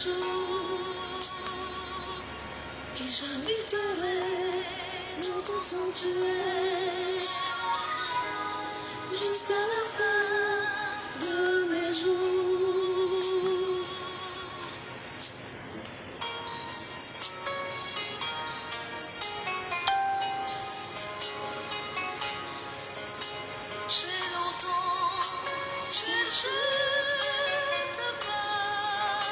jours, et j'habiterai dans ton sanctuaire jusqu'à la fin de mes jours. J'ai longtemps cherché ta face,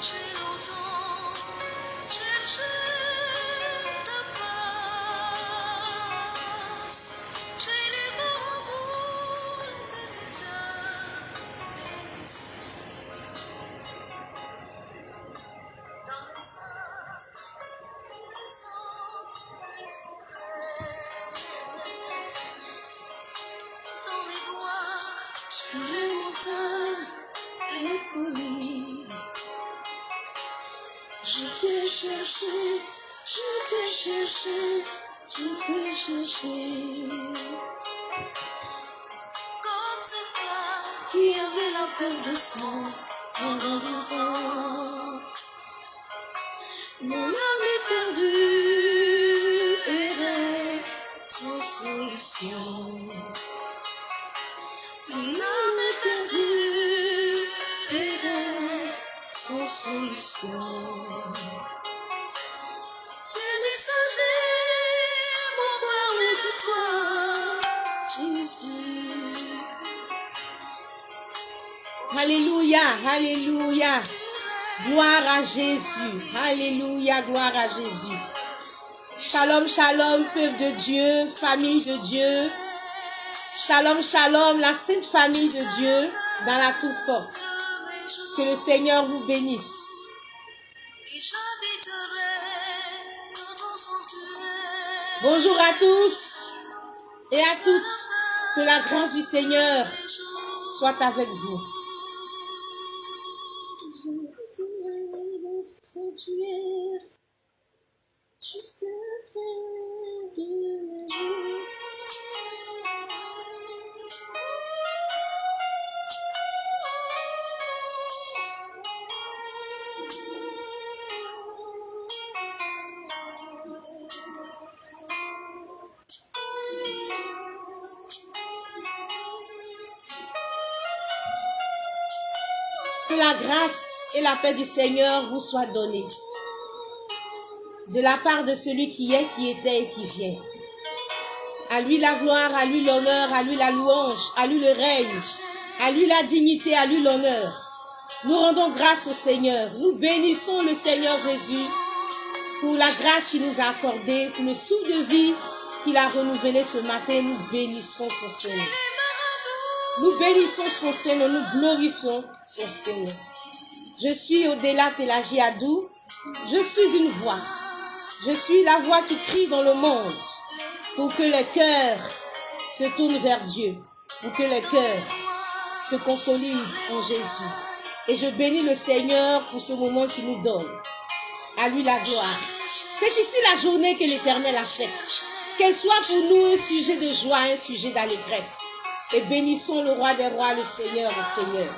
j'ai longtemps cherché ta face, j'ai les mots pour les chats, dans les sens, dans les bois, sur les montagnes, les collines. Je t'ai cherché, je t'ai cherché, je t'ai cherché. Comme cette femme qui avait la peur de sang pendant longtemps. Mon âme est perdue, errait sans solution. Mon âme est perdue, errait sans solution. Les messagers m'ont parlé de toi, Jésus. Alléluia, alléluia. Gloire à Jésus. Alléluia, gloire à Jésus. Shalom, shalom, peuple de Dieu, famille de Dieu. Shalom, shalom, la sainte famille de Dieu dans la toute force. Que le Seigneur vous bénisse. Et j'habiterai dans ton sanctuaire. Bonjour à tous et à toutes. Que la grâce du Seigneur soit avec vous. Sanctuaire, jusqu'à la fin de mes jours. Que la grâce et la paix du Seigneur vous soient données. De la part de celui qui est, qui était et qui vient. À lui la gloire, à lui l'honneur, à lui la louange, à lui le règne, à lui la dignité, à lui l'honneur. Nous rendons grâce au Seigneur. Nous bénissons le Seigneur Jésus pour la grâce qu'il nous a accordée, pour le souffle de vie qu'il a renouvelé ce matin. Nous bénissons son Seigneur. Nous bénissons son Seigneur, nous glorifions son Seigneur. Je suis Odéla Pélagie Adou. Je suis une voix. Je suis la voix qui crie dans le monde pour que le cœur se tourne vers Dieu, pour que le cœur se consolide en Jésus. Et je bénis le Seigneur pour ce moment qu'il nous donne. À lui la gloire. C'est ici la journée que l'Éternel a faite. Qu'elle soit pour nous un sujet de joie, un sujet d'allégresse. Et bénissons le roi des rois, le Seigneur des seigneurs.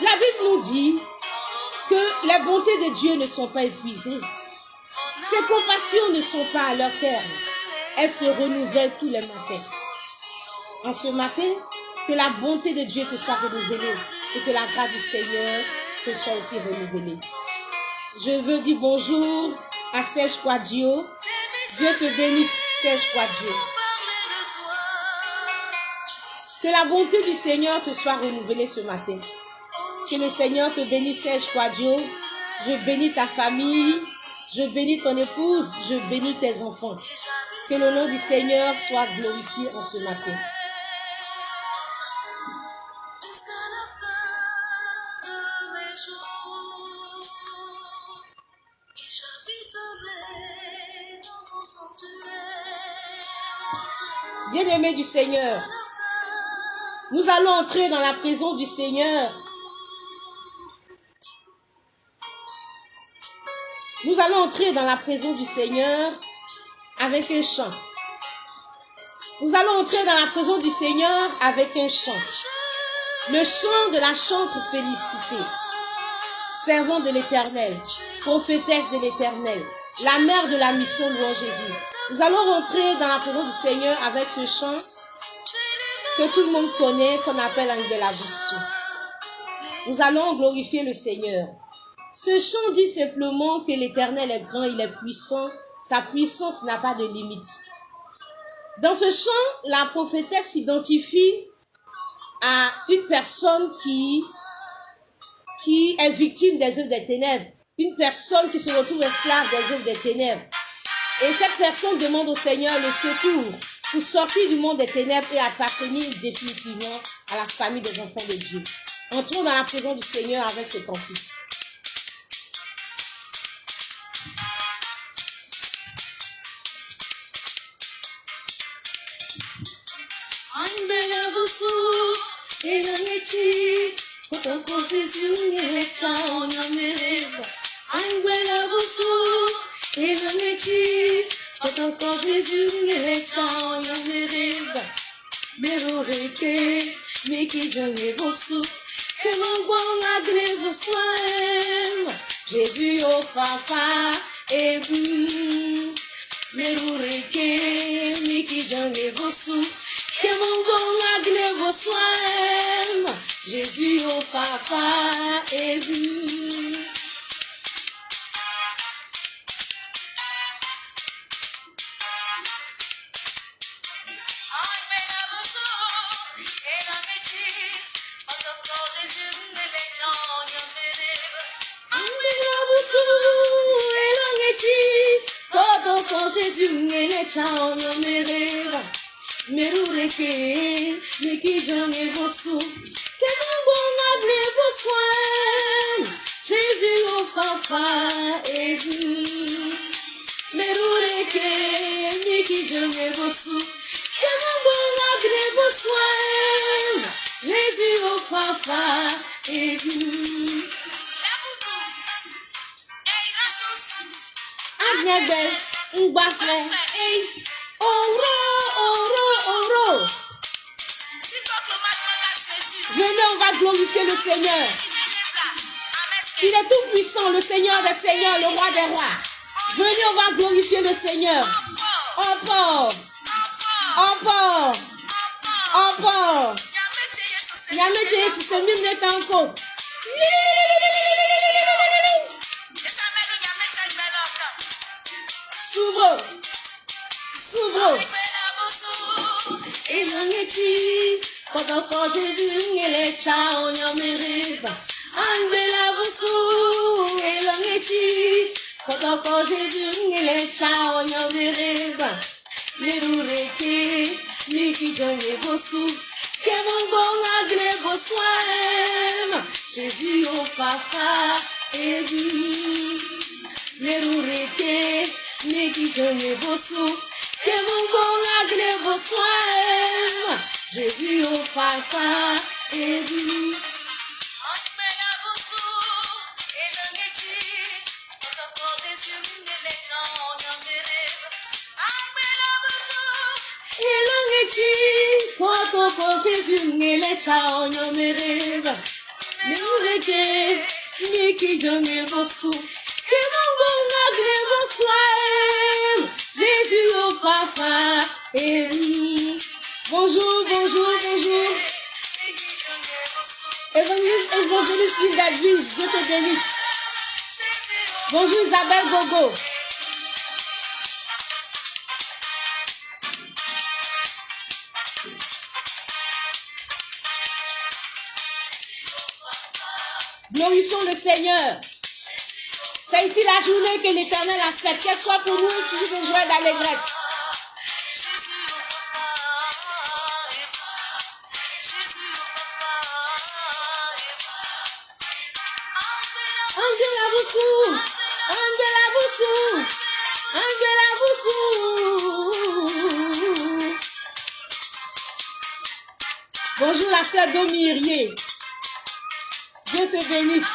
La Bible nous dit que les bontés de Dieu ne sont pas épuisées. Ses compassions ne sont pas à leur terme. Elles se renouvellent tous les matins. En ce matin, que la bonté de Dieu te soit renouvelée et que la grâce du Seigneur te soit aussi renouvelée. Je veux dire bonjour à Serge Quadio. Dieu te bénisse, Serge Quadio. Que la bonté du Seigneur te soit renouvelée ce matin. Que le Seigneur te bénisse, Serge Quadio. Je bénis ta famille. Je bénis ton épouse. Je bénis tes enfants. Que le nom du Seigneur soit glorifié en ce matin. Bien-aimés du Seigneur, nous allons entrer dans la présence du Seigneur. Nous allons entrer dans la présence du Seigneur avec un chant. Nous allons entrer dans la présence du Seigneur avec un chant. Le chant de la chantre félicité. Servant de l'Éternel, prophétesse de l'Éternel, la mère de la mission louange Jésus. Nous allons rentrer dans la présence du Seigneur avec ce chant que tout le monde connaît, qu'on appelle Angela Boussou. Nous allons glorifier le Seigneur. Ce chant dit simplement que l'Éternel est grand, il est puissant, sa puissance n'a pas de limite. Dans ce chant, la prophétesse s'identifie à une personne qui est victime des œuvres des ténèbres, une personne qui se retrouve esclave des œuvres des ténèbres. Et cette personne demande au Seigneur le secours pour sortir du monde des ténèbres et appartenir définitivement à la famille des enfants de Dieu. Entrons dans la présence du Seigneur avec ce cantique. Jésus au papa et merureke miki jange bosu que mon bon agne boswaem Jésus au papa et Jésus ngene chao mereva merureke miki jange bosu que mon bon agne boswaem Jésus au papa et merureke miki jange bosu que mon bon agne boswaem Jésus au papa et Agnebe Mbafle, oro. Venez, on va glorifier le Seigneur. Il est tout puissant, le Seigneur des seigneurs, le roi des rois. Venez, on va glorifier le Seigneur. Encore. Yame Jésus, c'est même le temps encore. S'ouvre. Elangeti, kodoko Jésus ngele chao nyamereba. Angela busu, elangeti, kodoko Jésus ngele chao nyamereba. Merureke, miki jange bosu, que mon bon agne boswaem. Jésus au papa et merureke, miki jange bosu. Que mon bon agne boswaem, Jésus au papa et Jésus ngele chao nyomereba merureke miki jange bosu que mon bon agne boswaem Jésus au papa et bonjour. Évangéliste Yves Davis, Dieu te bénisse. Bonjour Isabelle Gogo. Glorifions le Seigneur. C'est ici la journée que l'Éternel a faite, qu'elle soit pour nous aussi de joie et d'allégresse. Angela Boussou. Bonjour la sœur Domirier. Dieu te bénisse.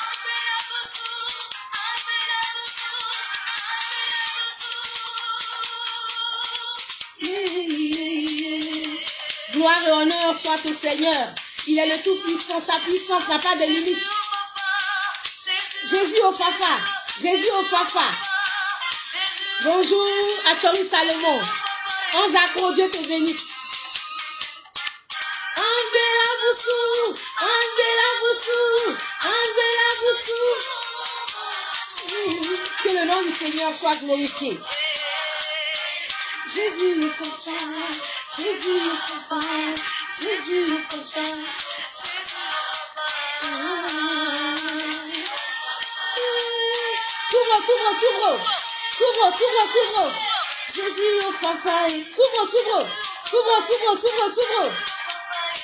Gloire et honneur soit au Seigneur. Il est le Tout-Puissant. Sa puissance n'a pas de limite. Jésus au Fafa. Jésus au Fafa. Bonjour à Thierry Salomon. Ange accro, Dieu te bénisse. Angela Boussou. Angela Boussou. Angela Boussou. Que le nom du Seigneur soit glorifié. Jésus le Fafa. Jésus le Fafa. Jésus le Fafa. S'ouvre. Jésus au Fafa.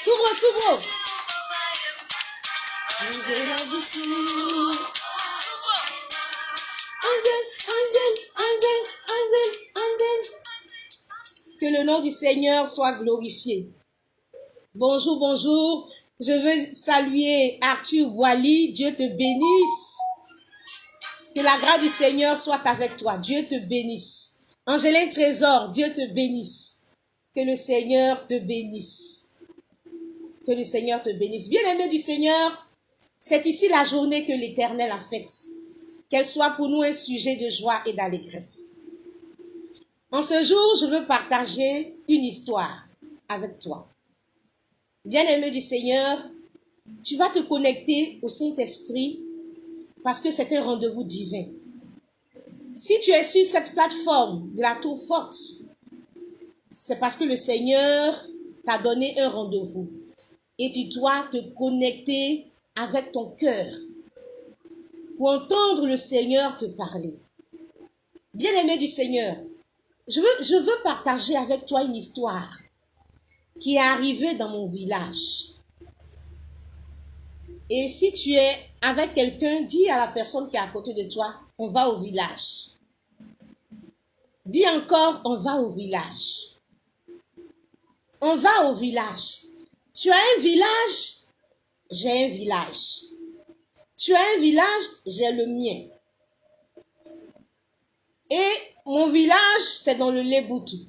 S'ouvre. Angela Boussou. Angel. Que le nom du Seigneur soit glorifié. Bonjour. Je veux saluer Arthur Wally. Dieu te bénisse. Que la grâce du Seigneur soit avec toi. Dieu te bénisse. Angéline Trésor, Dieu te bénisse. Que le Seigneur te bénisse. Que le Seigneur te bénisse. Bien-aimés du Seigneur, c'est ici la journée que l'Éternel a faite. Qu'elle soit pour nous un sujet de joie et d'allégresse. En ce jour, je veux partager une histoire avec toi. Bien-aimé du Seigneur, tu vas te connecter au Saint-Esprit parce que c'est un rendez-vous divin. Si tu es sur cette plateforme de la Tour Forte, c'est parce que le Seigneur t'a donné un rendez-vous. Et tu dois te connecter avec ton cœur pour entendre le Seigneur te parler. Bien-aimé du Seigneur, je veux partager avec toi une histoire qui est arrivée dans mon village. Et si tu es avec quelqu'un, dis à la personne qui est à côté de toi, on va au village. Dis encore, on va au village. On va au village. Tu as un village, j'ai un village. Tu as un village, j'ai le mien. Et mon village, c'est dans le Léboutou.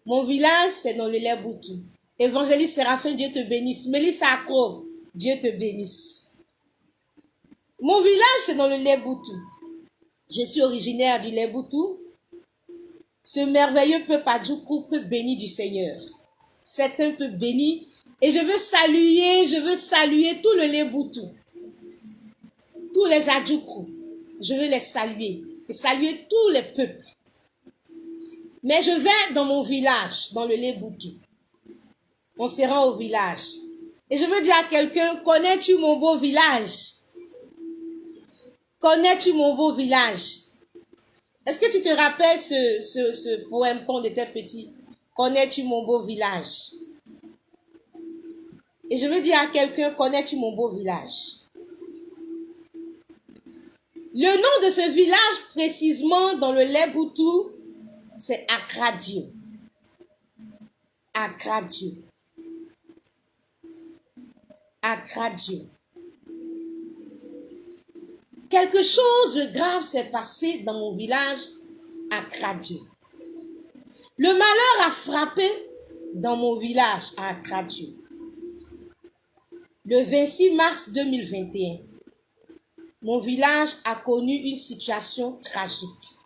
Mon village, c'est dans le Léboutou. Évangéliste Séraphin, Dieu te bénisse. Mélissa Akro, Dieu te bénisse. Mon village, c'est dans le Léboutou. Je suis originaire du Léboutou. Ce merveilleux peuple Adjoukou, peuple béni du Seigneur. C'est un peuple béni. Et je veux saluer tout le Léboutou. Tous les Adjoukou. Je veux les saluer. Et saluer tous les peuples. Mais je vais dans mon village, dans le Léboutou. On se rend au village. Et je veux dire à quelqu'un, connais-tu mon beau village? Connais-tu mon beau village? Est-ce que tu te rappelles ce poème quand on était petit? Connais-tu mon beau village? Et je veux dire à quelqu'un, connais-tu mon beau village? Le nom de ce village, précisément dans le Léboutou, c'est Akradio. Akradio. Akradio. Quelque chose de grave s'est passé dans mon village à Akradio. Le malheur a frappé dans mon village à Akradio. Le 26 mars 2021, mon village a connu une situation tragique.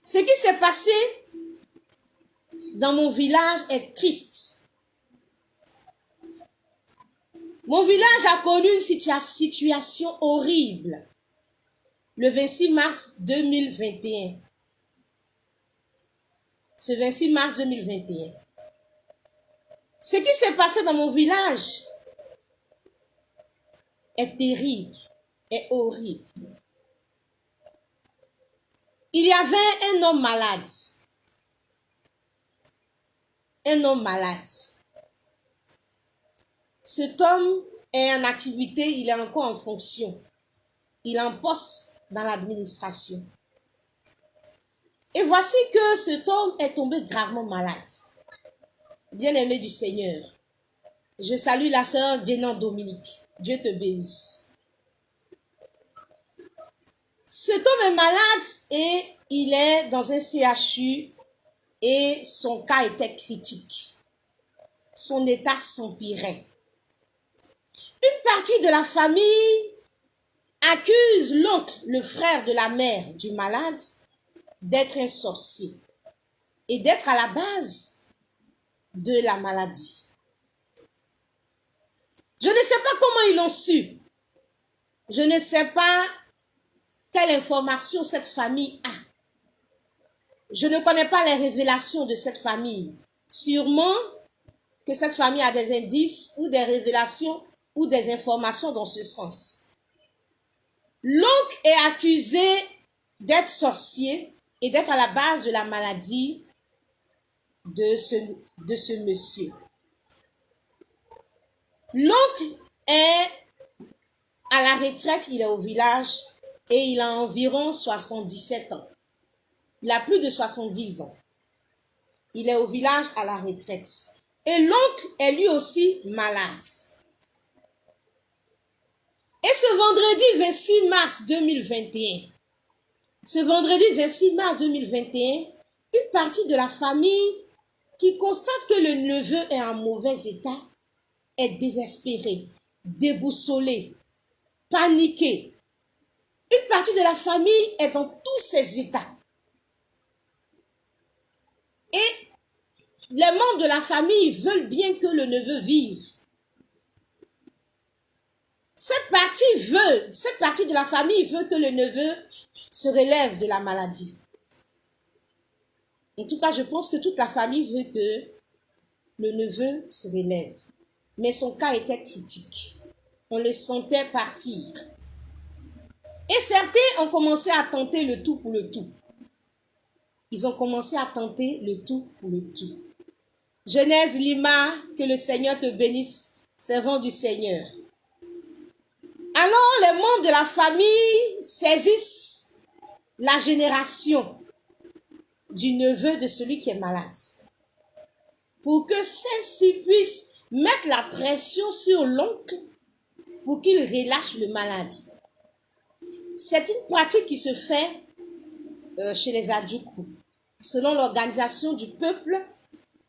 Ce qui s'est passé dans mon village est triste. Mon village a connu une situation horrible le 26 mars 2021. Ce 26 mars 2021. Ce qui s'est passé dans mon village est terrible, est horrible. Il y avait un homme malade. Un homme malade. Cet homme est en activité, il est encore en fonction. Il est en poste dans l'administration. Et voici que cet homme est tombé gravement malade. Bien-aimé du Seigneur, je salue la sœur Dénan Dominique. Dieu te bénisse. Cet homme est malade et il est dans un CHU et son cas était critique. Son état s'empirait. Une partie de la famille accuse l'oncle, le frère de la mère du malade, d'être un sorcier et d'être à la base de la maladie. Je ne sais pas comment ils l'ont su. Je ne sais pas quelle information cette famille a. Je ne connais pas les révélations de cette famille. Sûrement que cette famille a des indices ou des révélations ou des informations dans ce sens. L'oncle est accusé d'être sorcier et d'être à la base de la maladie de ce monsieur. L'oncle est à la retraite, il est au village et il a environ 77 ans. Il a plus de 70 ans. Il est au village à la retraite. Et l'oncle est lui aussi malade. Et ce vendredi 26 mars 2021, une partie de la famille qui constate que le neveu est en mauvais état est désespérée, déboussolée, paniquée. Une partie de la famille est dans tous ces états. Et les membres de la famille veulent bien que le neveu vive. Cette partie de la famille veut que le neveu se relève de la maladie. En tout cas, je pense que toute la famille veut que le neveu se relève. Mais son cas était critique. On le sentait partir. Et certains ont commencé à tenter le tout pour le tout. Ils ont commencé à tenter le tout pour le tout. Genèse Lima, que le Seigneur te bénisse, servant du Seigneur. Alors, les membres de la famille saisissent la génération du neveu de celui qui est malade pour que celle-ci puisse mettre la pression sur l'oncle pour qu'il relâche le malade. C'est une pratique qui se fait chez les Adjoukou. Selon l'organisation du peuple,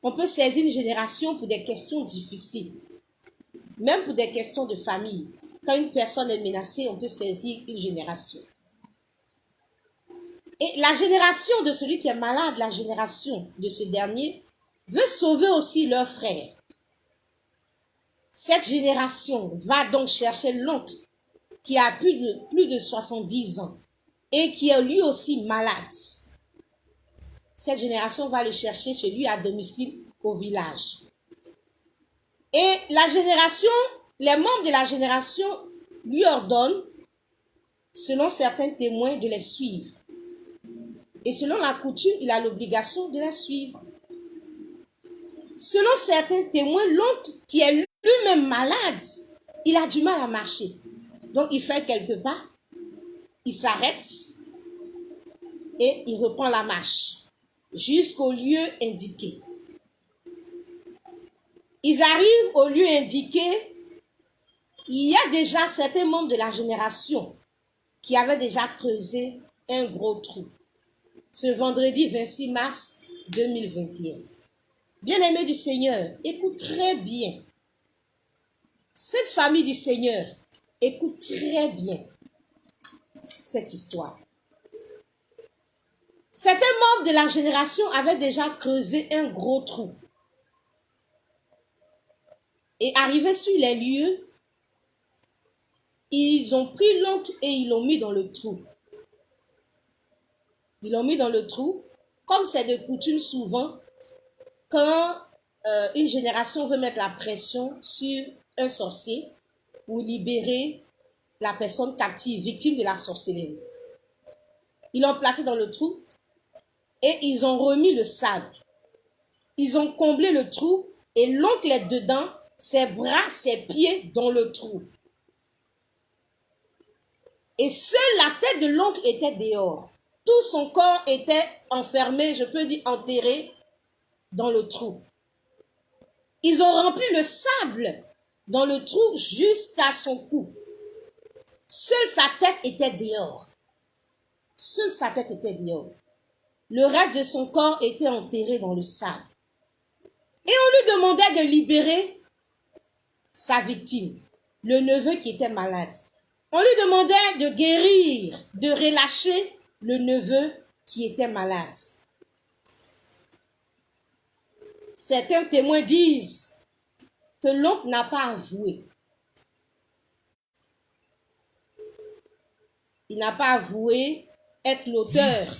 on peut saisir une génération pour des questions difficiles, même pour des questions de famille. Quand une personne est menacée, on peut saisir une génération. Et la génération de celui qui est malade, la génération de ce dernier, veut sauver aussi leur frère. Cette génération va donc chercher l'oncle qui a plus de 70 ans et qui est lui aussi malade. Cette génération va le chercher chez lui à domicile au village. Et les membres de la génération lui ordonnent, selon certains témoins, de les suivre. Et selon la coutume, il a l'obligation de les suivre. Selon certains témoins, l'oncle qui est lui-même malade, il a du mal à marcher. Donc il fait quelques pas, il s'arrête et il reprend la marche jusqu'au lieu indiqué. Ils arrivent au lieu indiqué. Il y a déjà certains membres de la génération qui avaient déjà creusé un gros trou. Ce vendredi 26 mars 2021. Bien-aimés du Seigneur, écoute très bien. Cette famille du Seigneur, écoute très bien cette histoire. Certains membres de la génération avaient déjà creusé un gros trou. Et arrivés sur les lieux, ils ont pris l'oncle et ils l'ont mis dans le trou. Ils l'ont mis dans le trou, comme c'est de coutume souvent, quand une génération veut mettre la pression sur un sorcier pour libérer la personne captive, victime de la sorcellerie. Ils l'ont placé dans le trou et ils ont remis le sable. Ils ont comblé le trou et l'oncle est dedans, ses bras, ses pieds dans le trou. Et seule la tête de l'oncle était dehors. Tout son corps était enfermé, je peux dire enterré, dans le trou. Ils ont rempli le sable dans le trou jusqu'à son cou. Seule sa tête était dehors. Seule sa tête était dehors. le reste de son corps était enterré dans le sable. Et on lui demandait de libérer sa victime, le neveu qui était malade. On lui demandait de guérir, de relâcher le neveu qui était malade. Certains témoins disent que l'oncle n'a pas avoué. Il n'a pas avoué être l'auteur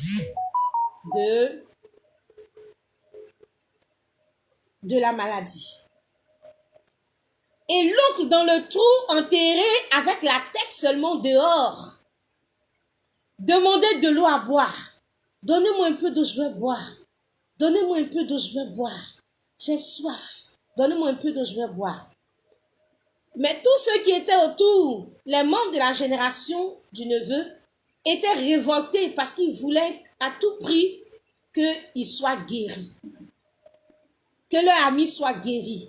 de la maladie. Et l'oncle dans le trou enterré avec la tête seulement dehors demandait de l'eau à boire. Donnez-moi un peu d'eau, je veux boire. Donnez-moi un peu d'eau, je veux boire. J'ai soif. Donnez-moi un peu d'eau, je veux boire. Mais tous ceux qui étaient autour, les membres de la génération du neveu, étaient révoltés parce qu'ils voulaient à tout prix qu'il soit guéri. Que leur ami soit guéri.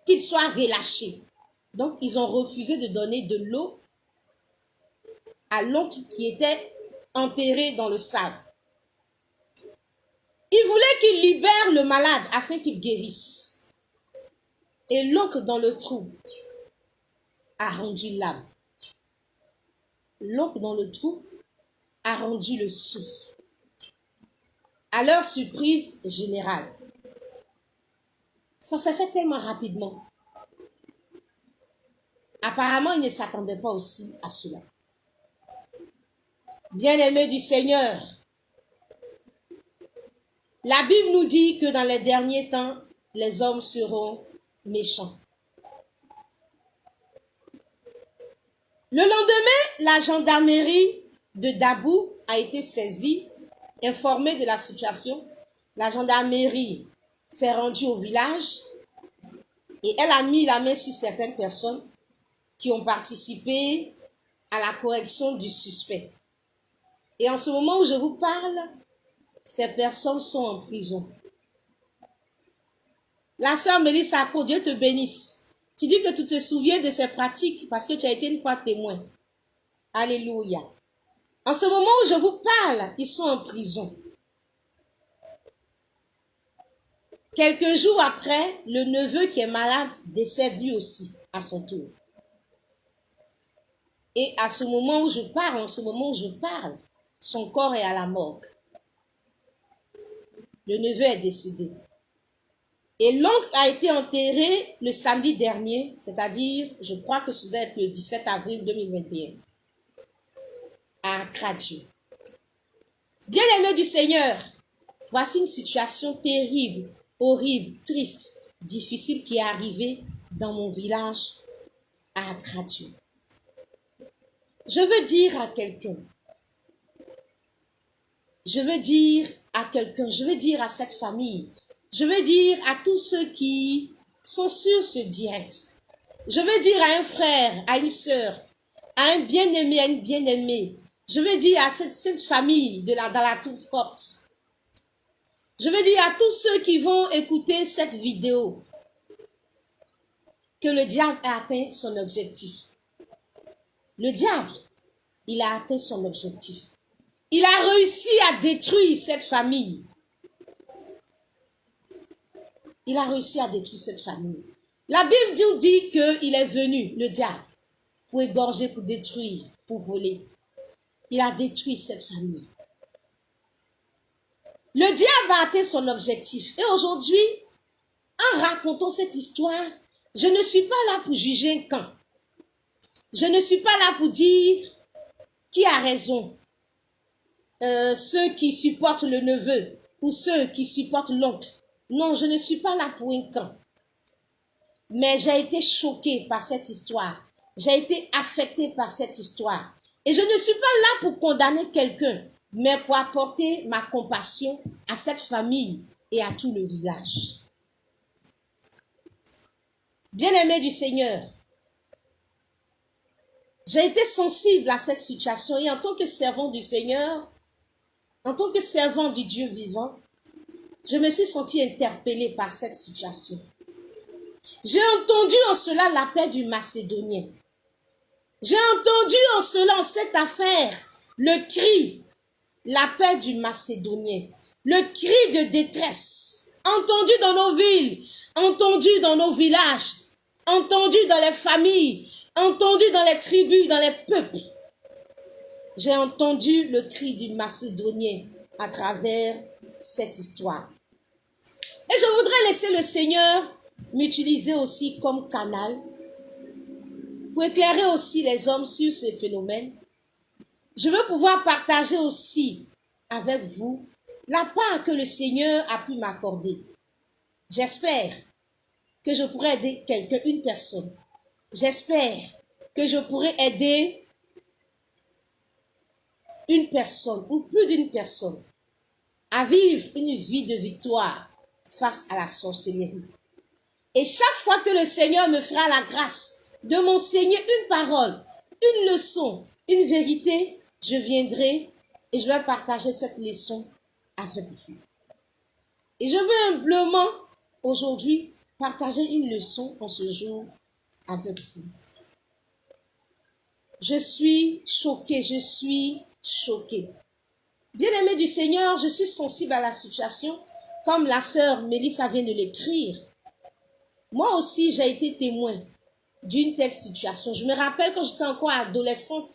Qu'il soit relâché. Donc, ils ont refusé de donner de l'eau à l'oncle qui était enterré dans le sable. Ils voulaient qu'il libère le malade afin qu'il guérisse. Et l'oncle dans le trou a rendu l'âme. L'oncle dans le trou a rendu le sou. À leur surprise générale. Ça s'est fait tellement rapidement. Apparemment, ils ne s'attendaient pas aussi à cela. Bien-aimés du Seigneur, la Bible nous dit que dans les derniers temps, les hommes seront méchants. Le lendemain, la gendarmerie de Dabou a été saisie, informée de la situation. La gendarmerie s'est rendue au village et elle a mis la main sur certaines personnes qui ont participé à la correction du suspect. Et en ce moment où je vous parle, ces personnes sont en prison. La sœur Mélissa, pour Dieu te bénisse. Tu dis que tu te souviens de ces pratiques parce que tu as été une fois témoin. Alléluia. En ce moment où je vous parle, ils sont en prison. Quelques jours après, le neveu qui est malade décède lui aussi à son tour. Et à ce moment où je parle, son corps est à la morgue. Le neveu est décédé. Et l'oncle a été enterré le samedi dernier, c'est-à-dire, je crois que ce doit être le 17 avril 2021, à Accra-Dieu. Bien-aimés du Seigneur, voici une situation terrible, horrible, triste, difficile qui est arrivée dans mon village à Accra-Dieu. Je veux dire à quelqu'un, je veux dire à cette famille, je veux dire à tous ceux qui sont sur ce direct, je veux dire à un frère, à une sœur, à un bien-aimé, à une bien-aimée, je veux dire à cette famille dans la tour forte, je veux dire à tous ceux qui vont écouter cette vidéo que le diable a atteint son objectif. Le diable, il a atteint son objectif. Il a réussi à détruire cette famille. Il a réussi à détruire cette famille. La Bible nous dit qu'il est venu, le diable, pour égorger, pour détruire, pour voler. Il a détruit cette famille. Le diable a atteint son objectif. Et aujourd'hui, en racontant cette histoire, je ne suis pas là pour juger un camp. Je ne suis pas là pour dire qui a raison. Ceux qui supportent le neveu ou ceux qui supportent l'oncle. Non, je ne suis pas là pour un camp. Mais j'ai été choquée par cette histoire. J'ai été affectée par cette histoire. Et je ne suis pas là pour condamner quelqu'un, mais pour apporter ma compassion à cette famille et à tout le village. Bien-aimés du Seigneur, j'ai été sensible à cette situation et en tant que servant du Seigneur, en tant que servant du Dieu vivant, je me suis sentie interpellée par cette situation. J'ai entendu en cela l'appel du Macédonien. J'ai entendu en cela, en cette affaire, le cri, l'appel du Macédonien. le cri de détresse, entendu dans nos villes, entendu dans nos villages, entendu dans les familles, entendu dans les tribus, dans les peuples. J'ai entendu le cri du Macédonien à travers cette histoire. Et je voudrais laisser le Seigneur m'utiliser aussi comme canal pour éclairer aussi les hommes sur ce phénomène. Je veux pouvoir partager aussi avec vous la part que le Seigneur a pu m'accorder. J'espère que je pourrai aider quelqu'un, une personne. J'espère que je pourrai aider une personne ou plus d'une personne à vivre une vie de victoire face à la sorcellerie. Et chaque fois que le Seigneur me fera la grâce de m'enseigner une parole, une leçon, une vérité, je viendrai et je vais partager cette leçon avec vous. Et je veux humblement aujourd'hui partager une leçon en ce jour avec vous. Je suis choquée, je suis choquée. Bien-aimé du Seigneur, je suis sensible à la situation, comme la sœur Mélissa vient de l'écrire. Moi aussi, j'ai été témoin d'une telle situation. Je me rappelle quand j'étais encore adolescente,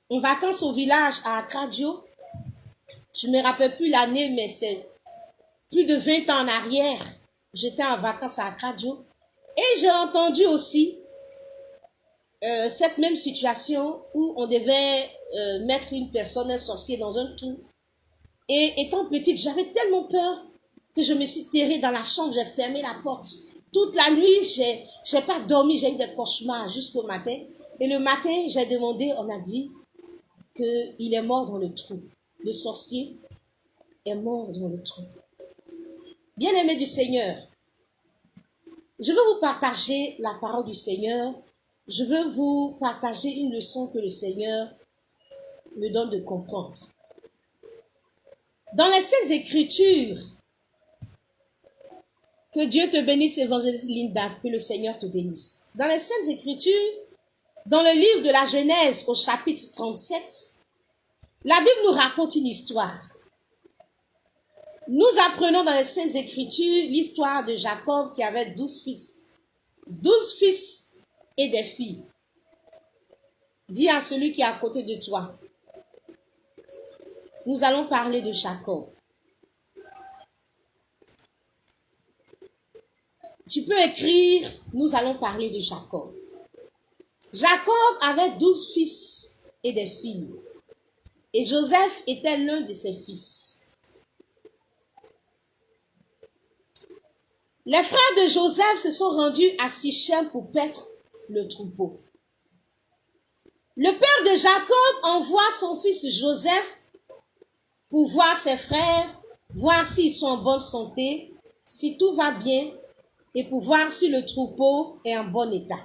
en vacances au village à Akradio. Je ne me rappelle plus l'année, mais c'est plus de 20 ans en arrière. J'étais en vacances à Akradio. Et j'ai entendu aussi cette même situation où on devait mettre une personne, un sorcier, dans un trou. Et étant petite, j'avais tellement peur que je me suis terrée dans la chambre, j'ai fermé la porte. Toute la nuit, j'ai pas dormi, j'ai eu des cauchemars jusqu'au matin. Et le matin, j'ai demandé, on a dit qu'il est mort dans le trou. Le sorcier est mort dans le trou. Bien-aimés du Seigneur, je veux vous partager la parole du Seigneur. Je veux vous partager une leçon que le Seigneur me donne de comprendre. Dans les Saintes Écritures, que Dieu te bénisse, évangéliste Linda, que le Seigneur te bénisse. Dans les Saintes Écritures, dans le livre de la Genèse au chapitre 37, la Bible nous raconte une histoire. Nous apprenons dans les Saintes Écritures l'histoire de Jacob qui avait 12 fils. 12 fils et des filles. Dis à celui qui est à côté de toi, nous allons parler de Jacob. Tu peux écrire, nous allons parler de Jacob. Jacob avait 12 fils et des filles. Et Joseph était l'un de ses fils. Les frères de Joseph se sont rendus à Sichem pour paître le troupeau. Le père de Jacob envoie son fils Joseph pour voir ses frères, voir s'ils sont en bonne santé, si tout va bien, et pour voir si le troupeau est en bon état.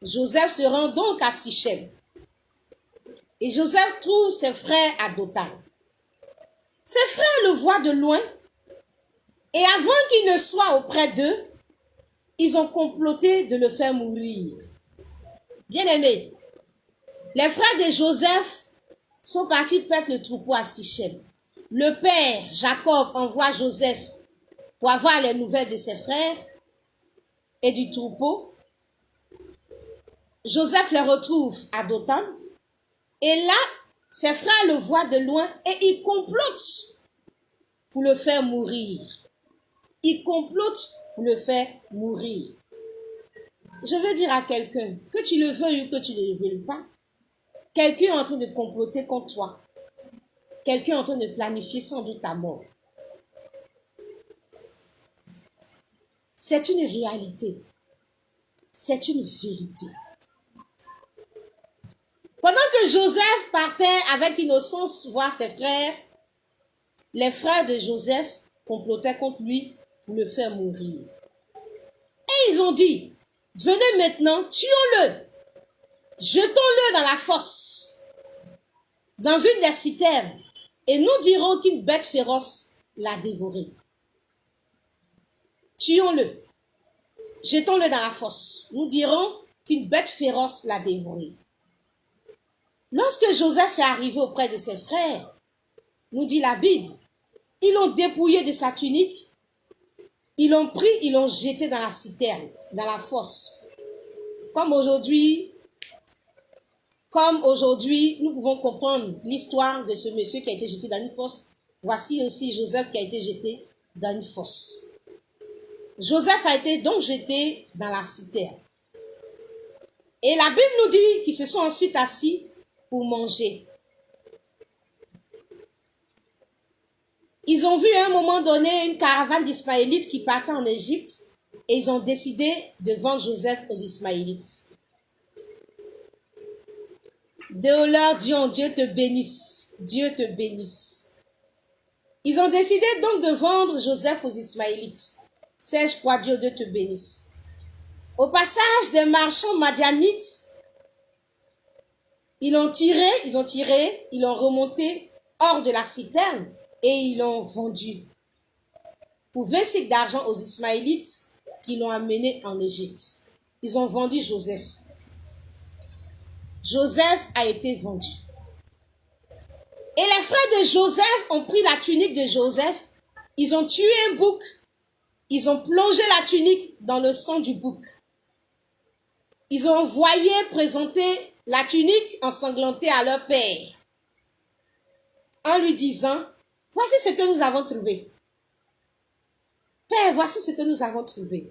Joseph se rend donc à Sichem. Et Joseph trouve ses frères à Dothan. Ses frères le voient de loin, et avant qu'il ne soit auprès d'eux, ils ont comploté de le faire mourir. Bien-aimés, les frères de Joseph sont partis paître le troupeau à Sichem. Le père, Jacob, envoie Joseph pour avoir les nouvelles de ses frères et du troupeau. Joseph les retrouve à Dothan. Et là, ses frères le voient de loin et ils complotent pour le faire mourir. Ils complotent pour le faire mourir. Je veux dire à quelqu'un, que tu le veuilles ou que tu ne le veuilles pas, quelqu'un est en train de comploter contre toi. Quelqu'un est en train de planifier sans doute ta mort. C'est une réalité. C'est une vérité. Pendant que Joseph partait avec innocence voir ses frères, les frères de Joseph complotaient contre lui pour le faire mourir. Et ils ont dit, venez maintenant, tuons-le, jetons-le dans la fosse, dans une des citernes, et nous dirons qu'une bête féroce l'a dévoré. Tuons-le, jetons-le dans la fosse, nous dirons qu'une bête féroce l'a dévoré. Lorsque Joseph est arrivé auprès de ses frères, nous dit la Bible, ils l'ont dépouillé de sa tunique, ils l'ont pris, ils l'ont jeté dans la citerne, dans la fosse. Comme aujourd'hui, nous pouvons comprendre l'histoire de ce monsieur qui a été jeté dans une fosse. Voici aussi Joseph qui a été jeté dans une fosse. Joseph a été donc jeté dans la citerne. Et la Bible nous dit qu'ils se sont ensuite assis pour manger. Ils ont vu à un moment donné une caravane d'Ismaélites qui partait en Égypte et ils ont décidé de vendre Joseph aux Ismaélites. Déoleur, Dieu te bénisse. Dieu te bénisse. Ils ont décidé donc de vendre Joseph aux Ismaélites. Sais-je quoi, Dieu te bénisse. Au passage des marchands madianites, ils l'ont tiré, ils l'ont remonté hors de la citerne et ils l'ont vendu pour 20 cycles d'argent aux Ismaélites qui l'ont amené en Égypte. Ils ont vendu Joseph. Joseph a été vendu. Et les frères de Joseph ont pris la tunique de Joseph, ils ont tué un bouc, ils ont plongé la tunique dans le sang du bouc. Ils ont envoyé présenter la tunique ensanglantée à leur père, en lui disant, voici ce que nous avons trouvé. Père, voici ce que nous avons trouvé.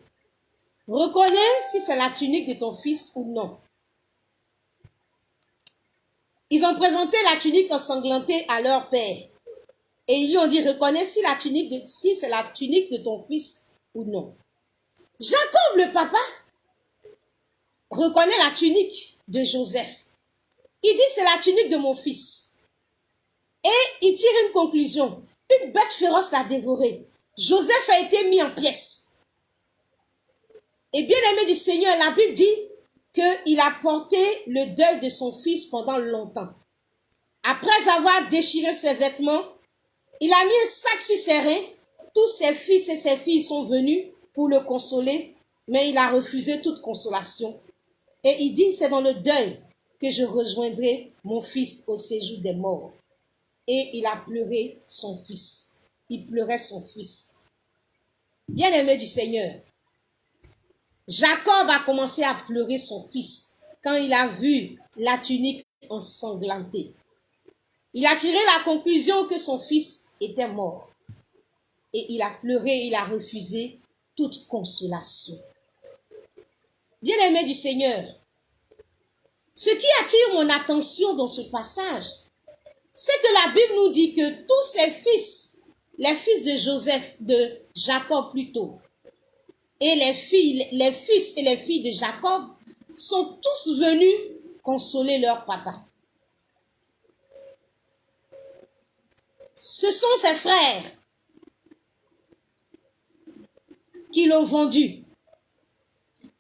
Reconnais si c'est la tunique de ton fils ou non. Ils ont présenté la tunique ensanglantée à leur père. Et ils lui ont dit, reconnais si c'est la tunique de ton fils ou non. Jacob, le papa, reconnaît la tunique de Joseph. Il dit, c'est la tunique de mon fils. Et il tire une conclusion. Une bête féroce l'a dévoré. Joseph a été mis en pièces. Et bien aimé du Seigneur, la Bible dit qu'il a porté le deuil de son fils pendant longtemps. Après avoir déchiré ses vêtements, il a mis un sac sur ses reins. Tous ses fils et ses filles sont venus pour le consoler, mais il a refusé toute consolation. Et il dit, c'est dans le deuil que je rejoindrai mon fils au séjour des morts. Et il a pleuré son fils. Il pleurait son fils. Bien-aimé du Seigneur, Jacob a commencé à pleurer son fils quand il a vu la tunique ensanglantée. Il a tiré la conclusion que son fils était mort. Et il a pleuré, il a refusé toute consolation. Bien-aimé du Seigneur, ce qui attire mon attention dans ce passage, c'est que la Bible nous dit que tous ses fils, les fils de Joseph, de Jacob plutôt, et les fils et les filles de Jacob sont tous venus consoler leur papa. Ce sont ses frères qui l'ont vendu.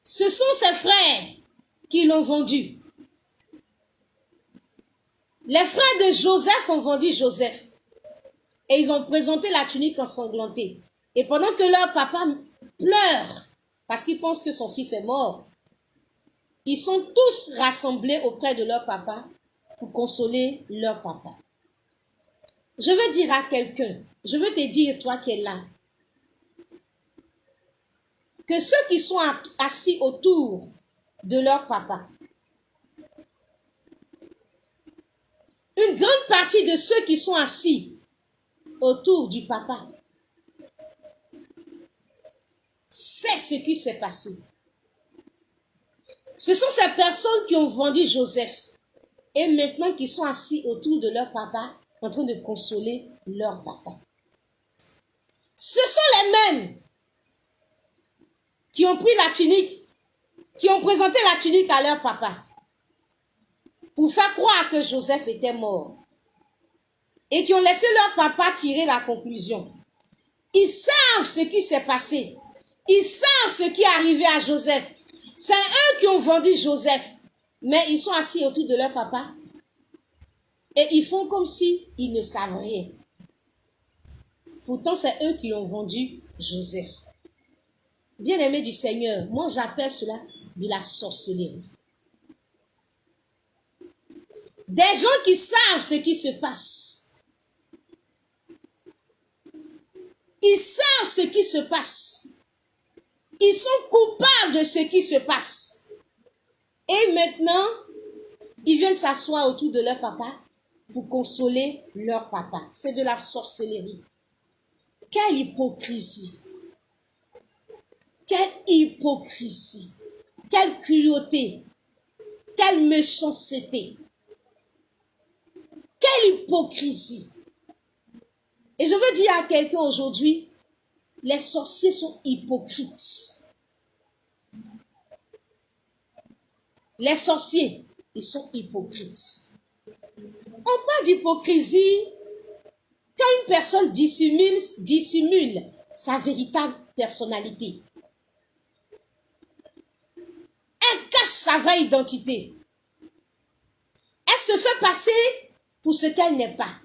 Ce sont ses frères qui l'ont vendu. Les frères de Joseph ont vendu Joseph. Et ils ont présenté la tunique ensanglantée. Et pendant que leur papa pleure, parce qu'il pense que son fils est mort, ils sont tous rassemblés auprès de leur papa pour consoler leur papa. Je veux dire à quelqu'un, je veux te dire, toi qui es là, que ceux qui sont assis autour de leur papa, une grande partie de ceux qui sont assis autour du papa sait ce qui s'est passé. Ce sont ces personnes qui ont vendu Joseph et maintenant qui sont assis autour de leur papa en train de consoler leur papa. Ce sont les mêmes qui ont pris la tunique, qui ont présenté la tunique à leur papa pour faire croire que Joseph était mort et qui ont laissé leur papa tirer la conclusion. Ils savent ce qui s'est passé. Ils savent ce qui est arrivé à Joseph. C'est eux qui ont vendu Joseph, mais ils sont assis autour de leur papa et ils font comme si ils ne savent rien. Pourtant, c'est eux qui ont vendu Joseph. Bien-aimé du Seigneur, moi j'appelle cela de la sorcellerie. Des gens qui savent ce qui se passe, Ils savent ce qui se passe. Ils sont coupables de ce qui se passe. Et maintenant, ils viennent s'asseoir autour de leur papa pour consoler leur papa. C'est de la sorcellerie. Quelle hypocrisie! Quelle hypocrisie! Quelle cruauté! Quelle méchanceté! Quelle hypocrisie! Et je veux dire à quelqu'un aujourd'hui, les sorciers sont hypocrites. Les sorciers, ils sont hypocrites. On parle d'hypocrisie quand une personne dissimule sa véritable personnalité. Elle cache sa vraie identité. Elle se fait passer pour ce qu'elle n'est pas.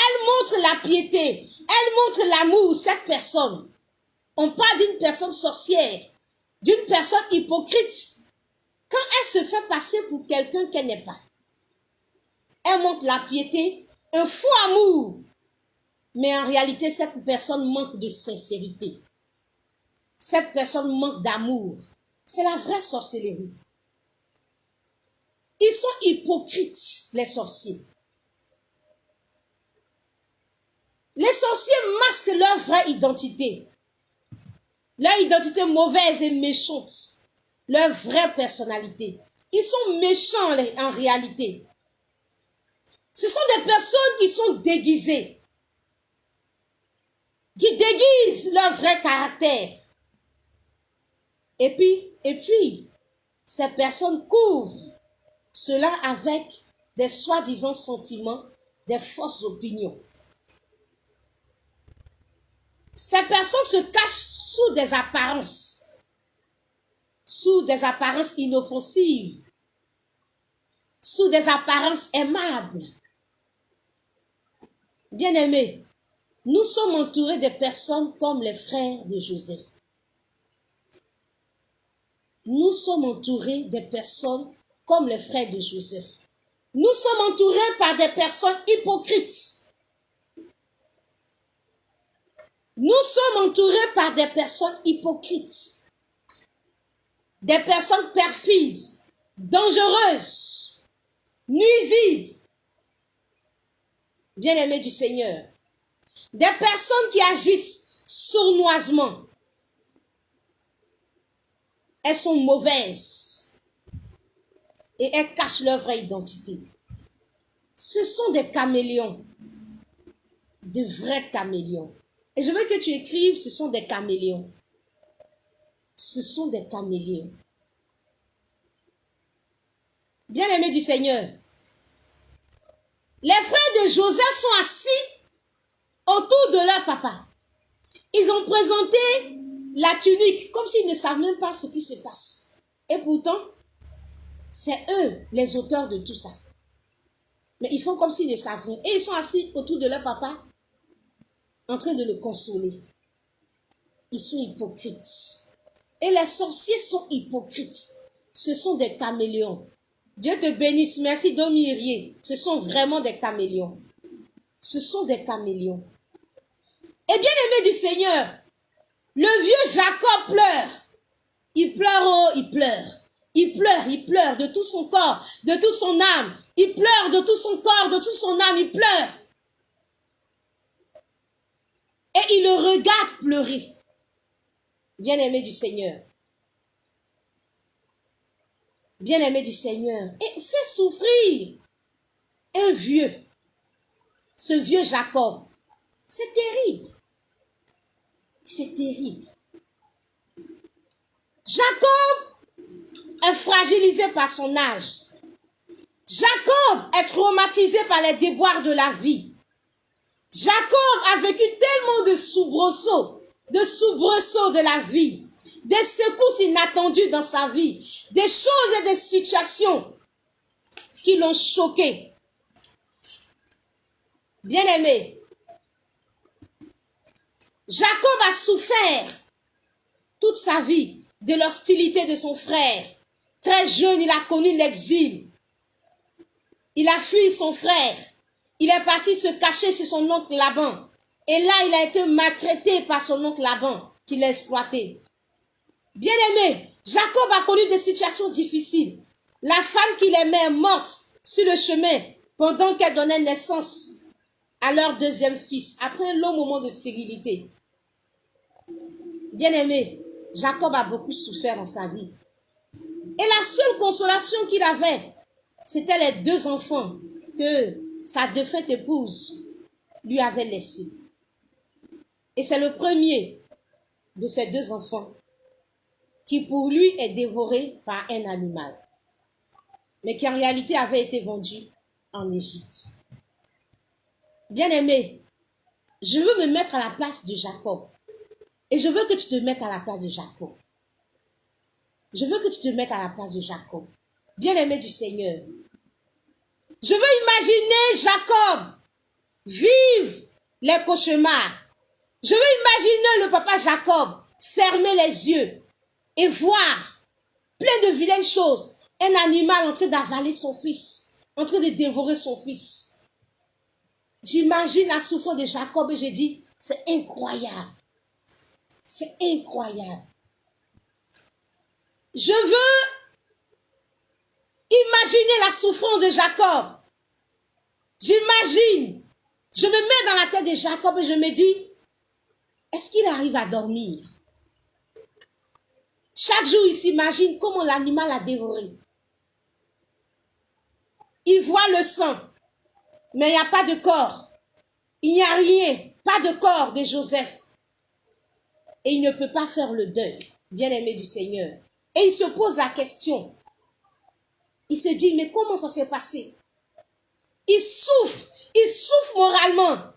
Elle montre la piété, elle montre l'amour, cette personne. On parle d'une personne sorcière, d'une personne hypocrite. Quand elle se fait passer pour quelqu'un qu'elle n'est pas, elle montre la piété, un faux amour. Mais en réalité, cette personne manque de sincérité. Cette personne manque d'amour. C'est la vraie sorcellerie. Ils sont hypocrites, les sorciers. Les sorciers masquent leur vraie identité. Leur identité mauvaise et méchante. Leur vraie personnalité. Ils sont méchants en réalité. Ce sont des personnes qui sont déguisées. Qui déguisent leur vrai caractère. Et puis, ces personnes couvrent cela avec des soi-disant sentiments, des fausses opinions. Ces personnes se cachent sous des apparences inoffensives, sous des apparences aimables. Bien-aimés, nous sommes entourés de personnes comme les frères de Joseph. Nous sommes entourés de personnes comme les frères de Joseph. Nous sommes entourés par des personnes hypocrites. Nous sommes entourés par des personnes hypocrites. Des personnes perfides, dangereuses, nuisibles. Bien-aimés du Seigneur. Des personnes qui agissent sournoisement. Elles sont mauvaises. Et elles cachent leur vraie identité. Ce sont des caméléons. De vrais caméléons. Et je veux que tu écrives, ce sont des caméléons. Ce sont des caméléons. Bien-aimés du Seigneur. Les frères de Joseph sont assis autour de leur papa. Ils ont présenté la tunique comme s'ils ne savent même pas ce qui se passe. Et pourtant, c'est eux les auteurs de tout ça. Mais ils font comme s'ils ne savent rien. Et ils sont assis autour de leur papa en train de le consoler. Ils sont hypocrites. Et les sorciers sont hypocrites. Ce sont des caméléons. Dieu te bénisse. Merci Domirier. Ce sont vraiment des caméléons. Ce sont des caméléons. Et bien aimé du Seigneur, le vieux Jacob pleure. Il pleure, oh, il pleure. Il pleure de tout son corps, de toute son âme. Il pleure de tout son corps, de toute son âme. Il pleure. Et il le regarde pleurer. Bien-aimé du Seigneur. Bien-aimé du Seigneur. Et fait souffrir un vieux. Ce vieux Jacob. C'est terrible. C'est terrible. Jacob est fragilisé par son âge. Jacob est traumatisé par les déboires de la vie. Jacob a vécu tellement de soubresauts de la vie, des secousses inattendues dans sa vie, des choses et des situations qui l'ont choqué. Bien-aimé, Jacob a souffert toute sa vie de l'hostilité de son frère. Très jeune, il a connu l'exil. Il a fui son frère. Il est parti se cacher chez son oncle Laban. Et là, il a été maltraité par son oncle Laban, qui l'a exploité. Bien-aimé, Jacob a connu des situations difficiles. La femme qu'il aimait est morte sur le chemin pendant qu'elle donnait naissance à leur deuxième fils, après un long moment de stérilité. Bien-aimé, Jacob a beaucoup souffert dans sa vie. Et la seule consolation qu'il avait, c'était les 2 enfants que sa défunte épouse lui avait laissés. Et c'est le premier de ces 2 enfants qui pour lui est dévoré par un animal, mais qui en réalité avait été vendu en Égypte. Bien-aimé, je veux me mettre à la place de Jacob. Et je veux que tu te mettes à la place de Jacob. Je veux que tu te mettes à la place de Jacob. Bien-aimé du Seigneur. Je veux imaginer Jacob vivre les cauchemars. Je veux imaginer le papa Jacob fermer les yeux et voir plein de vilaines choses. Un animal en train d'avaler son fils, en train de dévorer son fils. J'imagine la souffrance de Jacob et je dis, c'est incroyable. C'est incroyable. Je veux imaginer la souffrance de Jacob. J'imagine. Je me mets dans la tête de Jacob et je me dis, est-ce qu'il arrive à dormir? Chaque jour, il s'imagine comment l'animal a dévoré. Il voit le sang, mais il n'y a pas de corps. Il n'y a rien, pas de corps de Joseph. Et il ne peut pas faire le deuil, bien-aimé du Seigneur. Et il se pose la question. Il se dit, mais comment ça s'est passé? Il souffre moralement.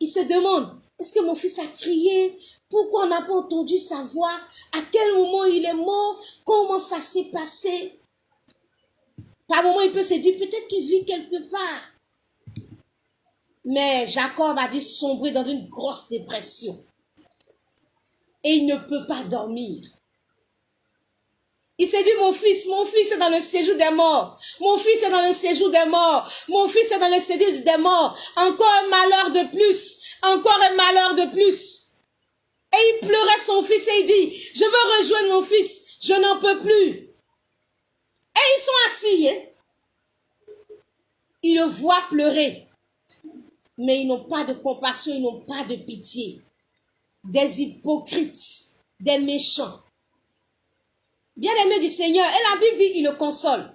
Il se demande, est-ce que mon fils a crié? Pourquoi on n'a pas entendu sa voix? À quel moment il est mort? Comment ça s'est passé? Par moment, il peut se dire, peut-être qu'il vit quelque part. Mais Jacob a dû sombrer dans une grosse dépression. Et il ne peut pas dormir. Il s'est dit, mon fils est dans le séjour des morts. Mon fils est dans le séjour des morts. Mon fils est dans le séjour des morts. Encore un malheur de plus. Encore un malheur de plus. Et il pleurait son fils et il dit, je veux rejoindre mon fils. Je n'en peux plus. Et ils sont assis. Hein? Ils le voient pleurer. Mais ils n'ont pas de compassion, ils n'ont pas de pitié. Des hypocrites, des méchants. Bien-aimé du Seigneur, et la Bible dit il le console.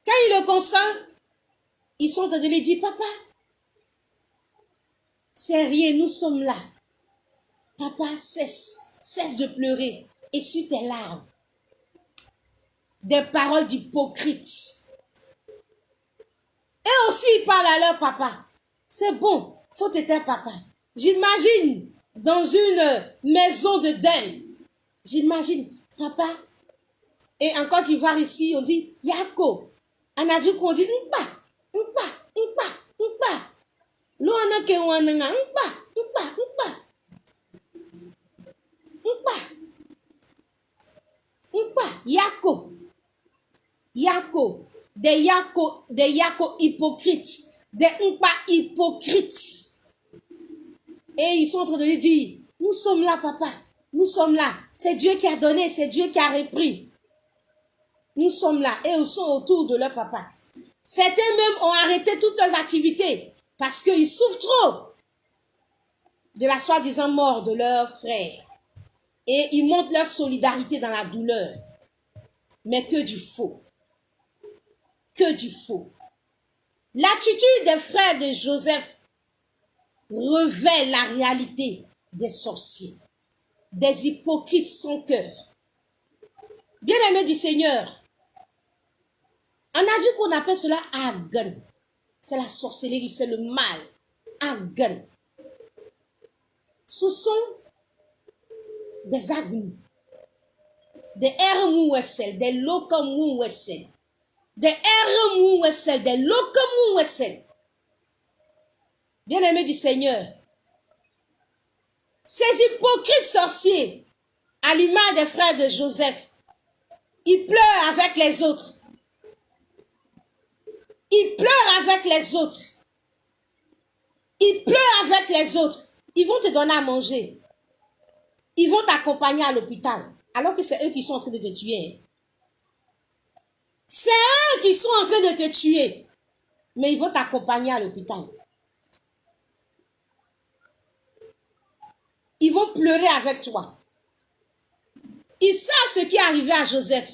Quand il le console, ils sont en train de lui dire, papa, c'est rien, nous sommes là. Papa, cesse de pleurer, essuie tes larmes. Des paroles d'hypocrite. Et aussi, ils parlent à leur papa. C'est bon, faut te taire, papa. J'imagine dans une maison de deuil. J'imagine, papa. Et en Côte d'Ivoire ici, on dit Yako. En Adjouk, on dit Mpa. L'on a que on a Mpa. Yako. Des Yako hypocrites. Des Mpa hypocrites. Et ils sont en train de lui dire, nous sommes là, papa. Nous sommes là. C'est Dieu qui a donné, c'est Dieu qui a repris. Nous sommes là. Et ils sont autour de leur papa. Certains même ont arrêté toutes leurs activités parce qu'ils souffrent trop de la soi-disant mort de leur frère. Et ils montrent leur solidarité dans la douleur. Mais que du faux. Que du faux. L'attitude des frères de Joseph révèle la réalité des sorciers, des hypocrites sans cœur. Bien-aimés du Seigneur, on a dit qu'on appelle cela Agan. C'est la sorcellerie, c'est le mal. Agan. Ce sont des agneaux, des RMUSL, des LOCAMUSL, des RMUSL, des LOCAMUSL. Bien-aimés du Seigneur, ces hypocrites sorciers, à l'image des frères de Joseph, ils pleurent avec les autres. Ils pleurent avec les autres. Ils pleurent avec les autres. Ils vont te donner à manger. Ils vont t'accompagner à l'hôpital. Alors que c'est eux qui sont en train de te tuer. C'est eux qui sont en train de te tuer. Mais ils vont t'accompagner à l'hôpital. Ils vont pleurer avec toi. Ils savent ce qui est arrivé à Joseph.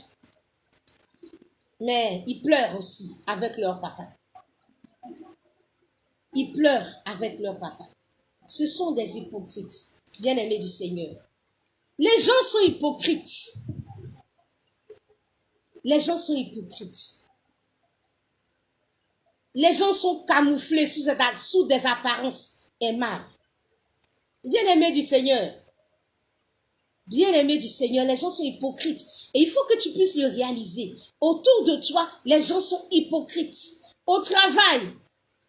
Mais ils pleurent aussi avec leur papa. Ils pleurent avec leur papa. Ce sont des hypocrites, bien-aimés du Seigneur. Les gens sont hypocrites. Les gens sont hypocrites. Les gens sont camouflés sous des apparences aimables. Bien-aimés du Seigneur. Bien-aimés du Seigneur, les gens sont hypocrites. Et il faut que tu puisses le réaliser. Autour de toi, les gens sont hypocrites. Au travail,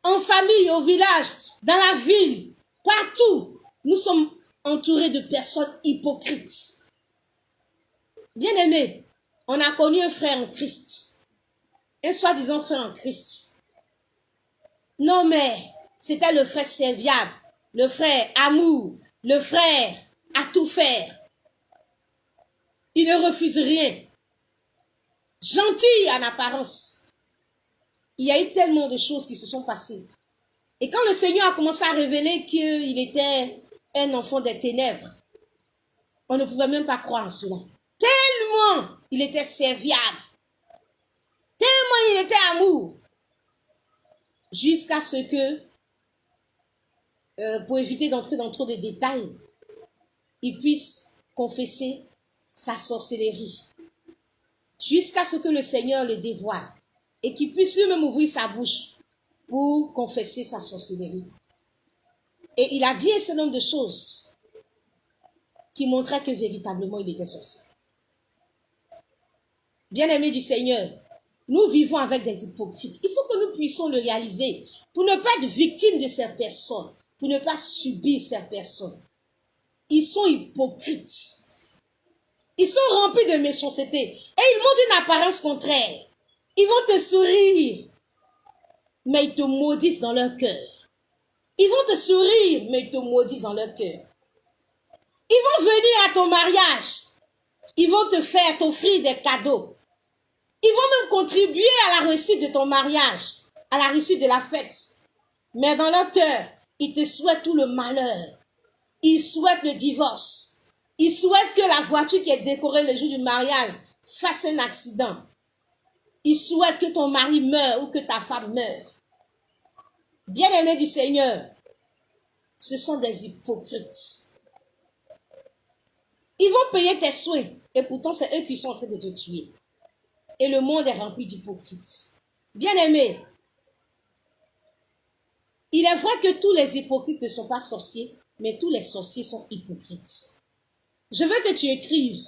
en famille, au village, dans la ville, partout, nous sommes entourés de personnes hypocrites. Bien-aimés, on a connu un frère en Christ. Un soi-disant frère en Christ. Non mais, c'était le frère serviable, le frère amour, le frère à tout faire. Il ne refuse rien. Gentil en apparence. Il y a eu tellement de choses qui se sont passées. Et quand le Seigneur a commencé à révéler qu'il était un enfant des ténèbres, on ne pouvait même pas croire en cela. Tellement il était serviable. Tellement il était amour. Jusqu'à ce que, pour éviter d'entrer dans trop de détails, il puisse confesser sa sorcellerie. Jusqu'à ce que le Seigneur le dévoile et qu'il puisse lui-même ouvrir sa bouche pour confesser sa sorcellerie. Et il a dit un certain nombre de choses qui montraient que véritablement il était sorcier. Bien-aimés du Seigneur, nous vivons avec des hypocrites. Il faut que nous puissions le réaliser pour ne pas être victimes de ces personnes, pour ne pas subir ces personnes. Ils sont hypocrites. Ils sont remplis de méchanceté et ils montrent une apparence contraire. Ils vont te sourire, mais ils te maudissent dans leur cœur. Ils vont te sourire, mais ils te maudissent dans leur cœur. Ils vont venir à ton mariage. Ils vont t'offrir des cadeaux. Ils vont même contribuer à la réussite de ton mariage, à la réussite de la fête. Mais dans leur cœur, ils te souhaitent tout le malheur. Ils souhaitent le divorce. Ils souhaitent que la voiture qui est décorée le jour du mariage fasse un accident. Ils souhaitent que ton mari meure ou que ta femme meure. Bien-aimés du Seigneur, ce sont des hypocrites. Ils vont payer tes souhaits et pourtant c'est eux qui sont en train de te tuer. Et le monde est rempli d'hypocrites. Bien-aimés, il est vrai que tous les hypocrites ne sont pas sorciers, mais tous les sorciers sont hypocrites. Je veux que tu écrives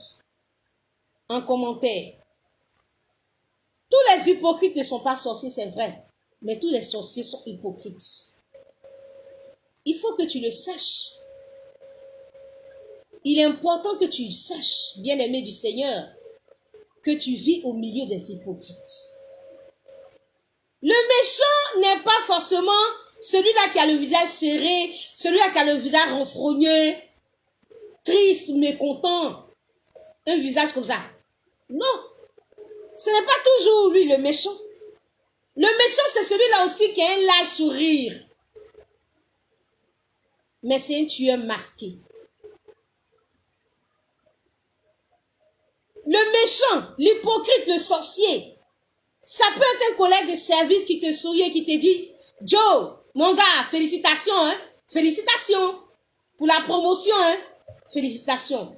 en commentaire. Tous les hypocrites ne sont pas sorciers, c'est vrai, mais tous les sorciers sont hypocrites. Il faut que tu le saches. Il est important que tu saches, bien-aimé du Seigneur, que tu vis au milieu des hypocrites. Le méchant n'est pas forcément celui-là qui a le visage serré, celui-là qui a le visage renfrogné, triste, mécontent, un visage comme ça. Non, ce n'est pas toujours lui le méchant. Le méchant, c'est celui-là aussi qui a un large sourire. Mais c'est un tueur masqué. Le méchant, l'hypocrite, le sorcier, ça peut être un collègue de service qui te sourit et qui te dit « Joe, mon gars, félicitations, hein? Félicitations pour la promotion, hein? Félicitations. »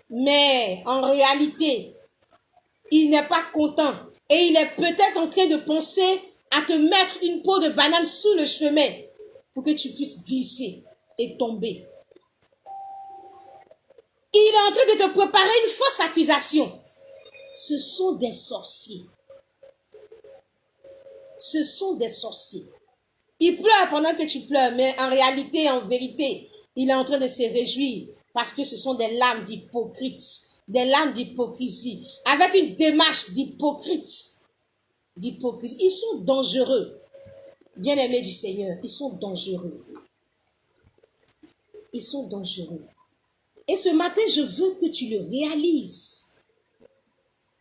Mais en réalité, il n'est pas content et il est peut-être en train de penser à te mettre une peau de banane sous le chemin pour que tu puisses glisser et tomber. Il est en train de te préparer une fausse accusation. Ce sont des sorciers. Ce sont des sorciers. Il pleure pendant que tu pleures, mais en réalité, en vérité, il est en train de se réjouir parce que ce sont des larmes d'hypocrite, des larmes d'hypocrisie, avec une démarche d'hypocrite. Ils sont dangereux. Bien-aimés du Seigneur, ils sont dangereux. ils sont dangereux. Et ce matin, je veux que tu le réalises.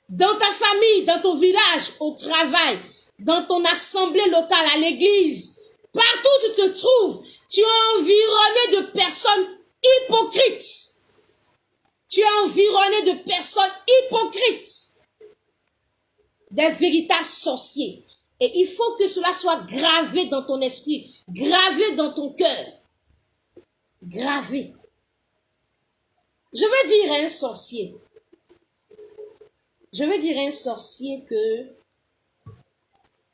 Dans ta famille, dans ton village, au travail, dans ton assemblée locale, à l'église, partout où tu te trouves, tu es environné de personnes hypocrites. Tu es environné de personnes hypocrites. Des véritables sorciers. Et il faut que cela soit gravé dans ton esprit, gravé dans ton cœur. Gravé. Je veux dire à un sorcier. Je veux dire à un sorcier que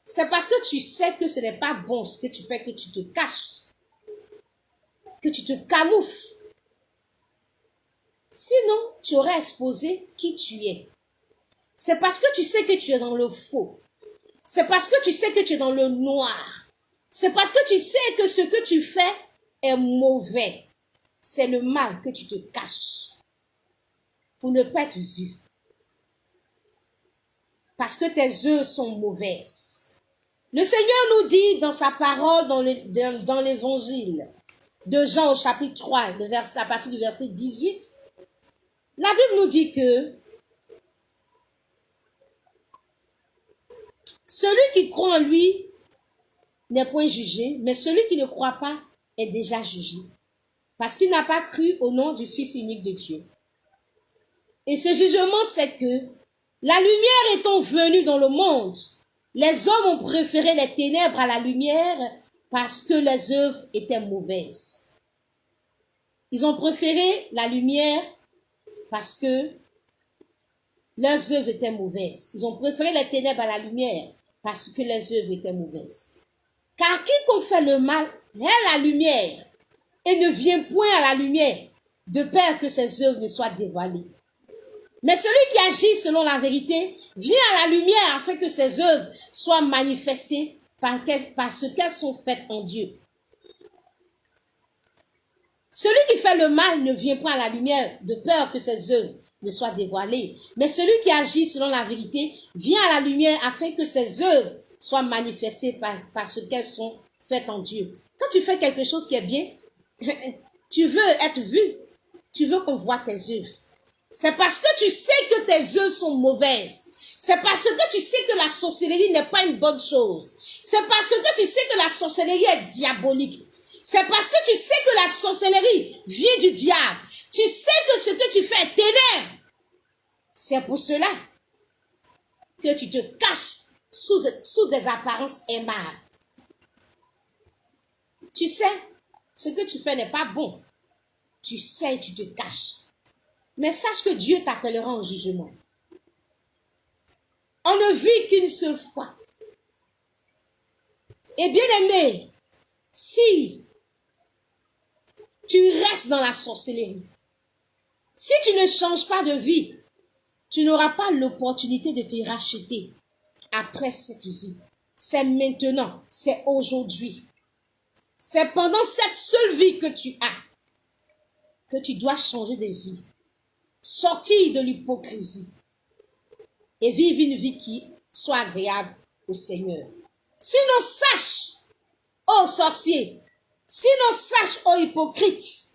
c'est parce que tu sais que ce n'est pas bon ce que tu fais que tu te caches, que tu te camoufles. Sinon, tu aurais exposé qui tu es. C'est parce que tu sais que tu es dans le faux. C'est parce que tu sais que tu es dans le noir. C'est parce que tu sais que ce que tu fais est mauvais. C'est le mal que tu te caches pour ne pas être vu. Parce que tes œuvres sont mauvaises. Le Seigneur nous dit dans sa parole, dans l'évangile de Jean au chapitre 3, à partir du verset 18, la Bible nous dit que celui qui croit en lui n'est point jugé, mais celui qui ne croit pas est déjà jugé, parce qu'il n'a pas cru au nom du Fils unique de Dieu. Et ce jugement, c'est que la lumière étant venue dans le monde, les hommes ont préféré les ténèbres à la lumière parce que les œuvres étaient mauvaises. Ils ont préféré la lumière parce que leurs œuvres étaient mauvaises. Ils ont préféré les ténèbres à la lumière parce que les œuvres étaient mauvaises. Car quiconque fait le mal est la lumière et ne vient point à la lumière, de peur que ses œuvres ne soient dévoilées. Mais celui qui agit selon la vérité vient à la lumière afin que ses œuvres soient manifestées parce qu'elles sont faites en Dieu. Celui qui fait le mal ne vient point à la lumière de peur que ses œuvres ne soient dévoilées. Mais celui qui agit selon la vérité vient à la lumière afin que ses œuvres soient manifestées parce qu'elles sont faites en Dieu. Quand tu fais quelque chose qui est bien, tu veux être vu, tu veux qu'on voit tes œuvres. C'est parce que tu sais que tes œuvres sont mauvaises. C'est parce que tu sais que la sorcellerie n'est pas une bonne chose. C'est parce que tu sais que la sorcellerie est diabolique. C'est parce que tu sais que la sorcellerie vient du diable. Tu sais que ce que tu fais est ténèbres. C'est pour cela que tu te caches sous des apparences aimables. Tu sais, ce que tu fais n'est pas bon. Tu sais, tu te caches. Mais sache que Dieu t'appellera en jugement. On ne vit qu'une seule fois. Et bien aimé, si tu restes dans la sorcellerie, si tu ne changes pas de vie, tu n'auras pas l'opportunité de te racheter après cette vie. C'est maintenant, c'est aujourd'hui. C'est pendant cette seule vie que tu as que tu dois changer de vie. Sortir de l'hypocrisie et vivre une vie qui soit agréable au Seigneur. Sinon sache, ô sorcier, sinon sache, ô hypocrite,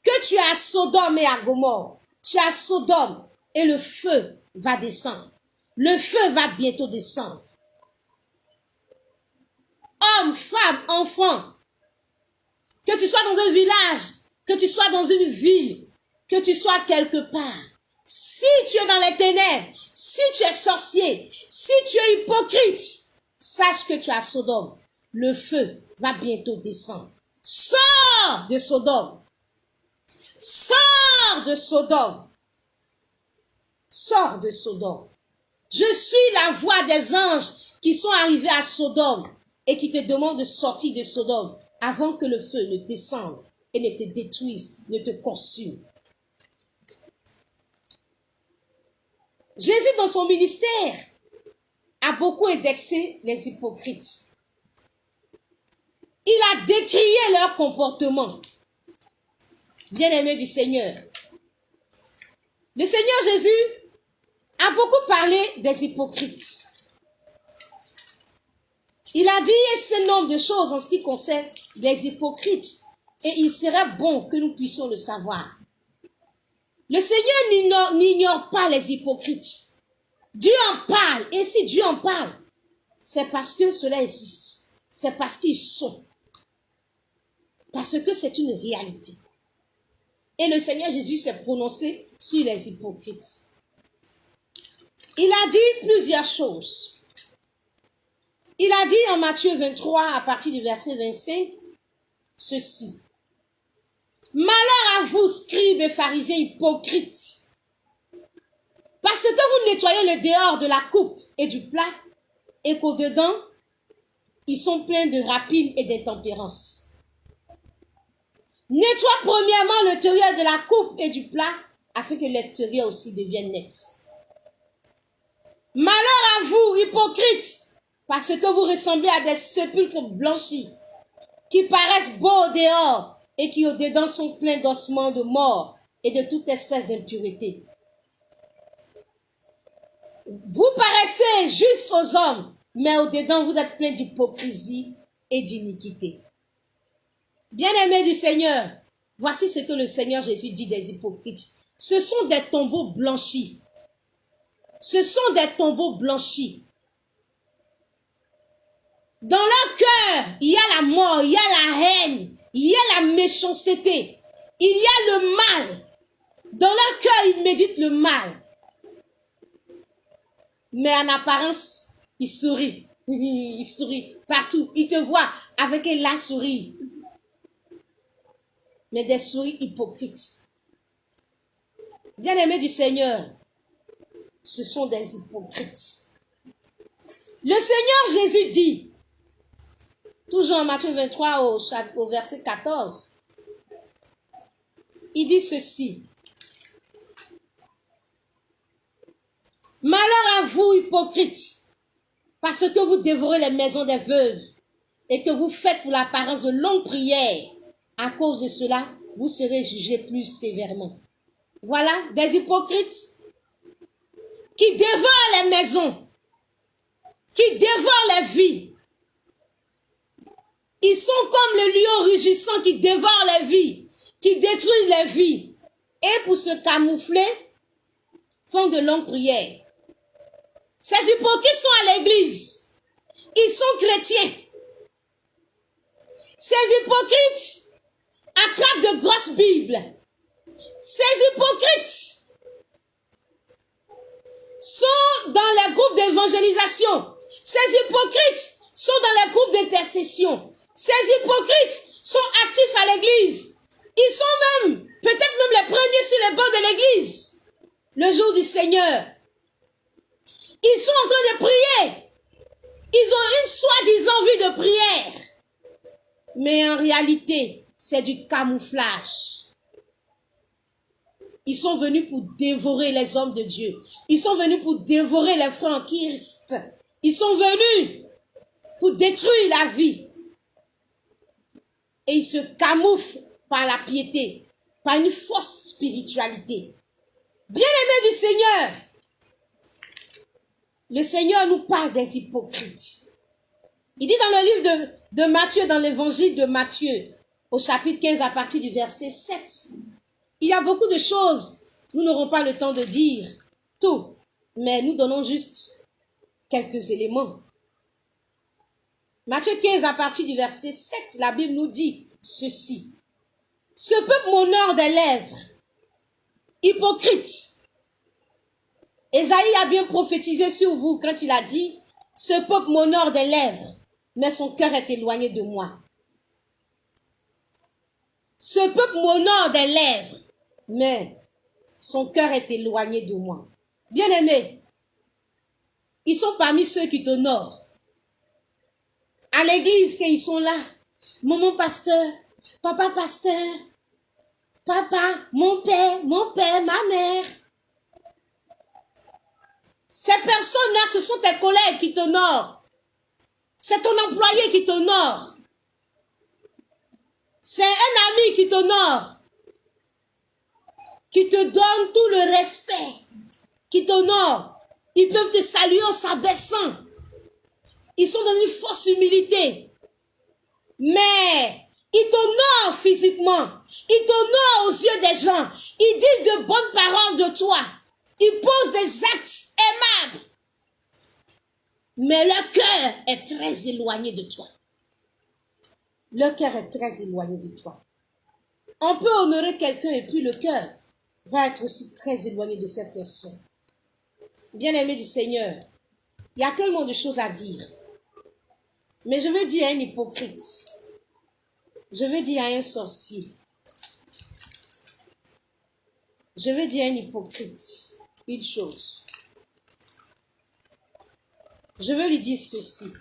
que tu es à Sodome et à Gomorrhe. Tu es à Sodome et le feu va descendre. Le feu va bientôt descendre. Hommes, femmes, enfants, que tu sois dans un village, que tu sois dans une ville, que tu sois quelque part, si tu es dans les ténèbres, si tu es sorcier, si tu es hypocrite, sache que tu es à Sodome. Le feu va bientôt descendre. Sors de Sodome. Sors de Sodome. Sors de Sodome. Je suis la voix des anges qui sont arrivés à Sodome et qui te demandent de sortir de Sodome avant que le feu ne descende et ne te détruise, ne te consume. Jésus, dans son ministère, a beaucoup indexé les hypocrites. Il a décrié leur comportement. Bien-aimé du Seigneur. Le Seigneur Jésus a beaucoup parlé des hypocrites. Il a dit un certain nombre de choses en ce qui concerne les hypocrites. Et il serait bon que nous puissions le savoir. Le Seigneur n'ignore pas les hypocrites. Dieu en parle. Et si Dieu en parle, c'est parce que cela existe. C'est parce qu'ils sont. Parce que c'est une réalité. Et le Seigneur Jésus s'est prononcé sur les hypocrites. Il a dit plusieurs choses. Il a dit en Matthieu 23, à partir du verset 25, ceci. Malheur à vous, scribes et pharisiens hypocrites, parce que vous nettoyez le dehors de la coupe et du plat, et qu'au-dedans, ils sont pleins de rapine et d'intempérance. Nettoie premièrement l'intérieur de la coupe et du plat, afin que l'extérieur aussi devienne net. Malheur à vous, hypocrites, parce que vous ressemblez à des sépulcres blanchis, qui paraissent beaux au dehors, et qui au-dedans sont pleins d'ossements de mort et de toute espèce d'impureté. Vous paraissez juste aux hommes, mais au-dedans vous êtes pleins d'hypocrisie et d'iniquité. Bien-aimés du Seigneur, voici ce que le Seigneur Jésus dit des hypocrites. Ce sont des tombeaux blanchis. Ce sont des tombeaux blanchis. Dans leur cœur, il y a la mort, il y a la haine, il y a la méchanceté, il y a le mal. Dans leur cœur, ils méditent le mal. Mais en apparence, ils sourient. Ils sourient partout. Ils te voient avec la souris. Mais des souris hypocrites. Bien-aimés du Seigneur, ce sont des hypocrites. Le Seigneur Jésus dit, toujours en Matthieu 23 au verset 14, il dit ceci. Malheur à vous, hypocrites, parce que vous dévorez les maisons des veuves et que vous faites pour l'apparence de longues prières. À cause de cela, vous serez jugés plus sévèrement. Voilà, des hypocrites qui dévorent les maisons, qui dévorent les vies. Ils sont comme le lion rugissant qui dévore les vies, qui détruit les vies. Et pour se camoufler, font de longues prières. Ces hypocrites sont à l'église. Ils sont chrétiens. Ces hypocrites attrapent de grosses Bibles. Ces hypocrites sont dans les groupes d'évangélisation. Ces hypocrites sont dans les groupes d'intercession. Ces hypocrites sont actifs à l'église. Ils sont même, peut-être même les premiers sur les bords de l'église. Le jour du Seigneur. Ils sont en train de prier. Ils ont une soi-disant vie de prière. Mais en réalité, c'est du camouflage. Ils sont venus pour dévorer les hommes de Dieu. Ils sont venus pour dévorer les frères en Christ. Ils sont venus pour détruire la vie. Et ils se camouflent par la piété, par une fausse spiritualité. Bien-aimés du Seigneur, le Seigneur nous parle des hypocrites. Il dit dans le livre de Matthieu, dans l'évangile de Matthieu, au chapitre 15, à partir du verset 7, il y a beaucoup de choses. Nous n'aurons pas le temps de dire tout, mais nous donnons juste quelques éléments. Matthieu 15, à partir du verset 7, la Bible nous dit ceci. Ce peuple m'honore des lèvres, hypocrite. Ésaïe a bien prophétisé sur vous quand il a dit, ce peuple m'honore des lèvres, mais son cœur est éloigné de moi. Ce peuple m'honore des lèvres, mais son cœur est éloigné de moi. Bien-aimés, ils sont parmi ceux qui t'honorent. À l'église, quand ils sont là, maman pasteur, papa pasteur, papa, mon père, ma mère. Ces personnes-là, ce sont tes collègues qui t'honorent. C'est ton employé qui t'honore. C'est un ami qui t'honore. Qui te donne tout le respect. Qui t'honore. Ils peuvent te saluer en s'abaissant. Ils sont dans une fausse humilité. Mais Ils t'honorent physiquement. Ils t'honorent aux yeux des gens. Ils disent de bonnes paroles de toi. Ils posent des actes aimables. Mais leur cœur est très éloigné de toi. Leur cœur est très éloigné de toi. On peut honorer quelqu'un et puis le cœur va être aussi très éloigné de cette personne. Bien-aimé du Seigneur, il y a tellement de choses à dire. Mais je veux dire à un hypocrite. Je veux dire à un sorcier. Je veux dire à un hypocrite une chose. Je veux lui dire ceci.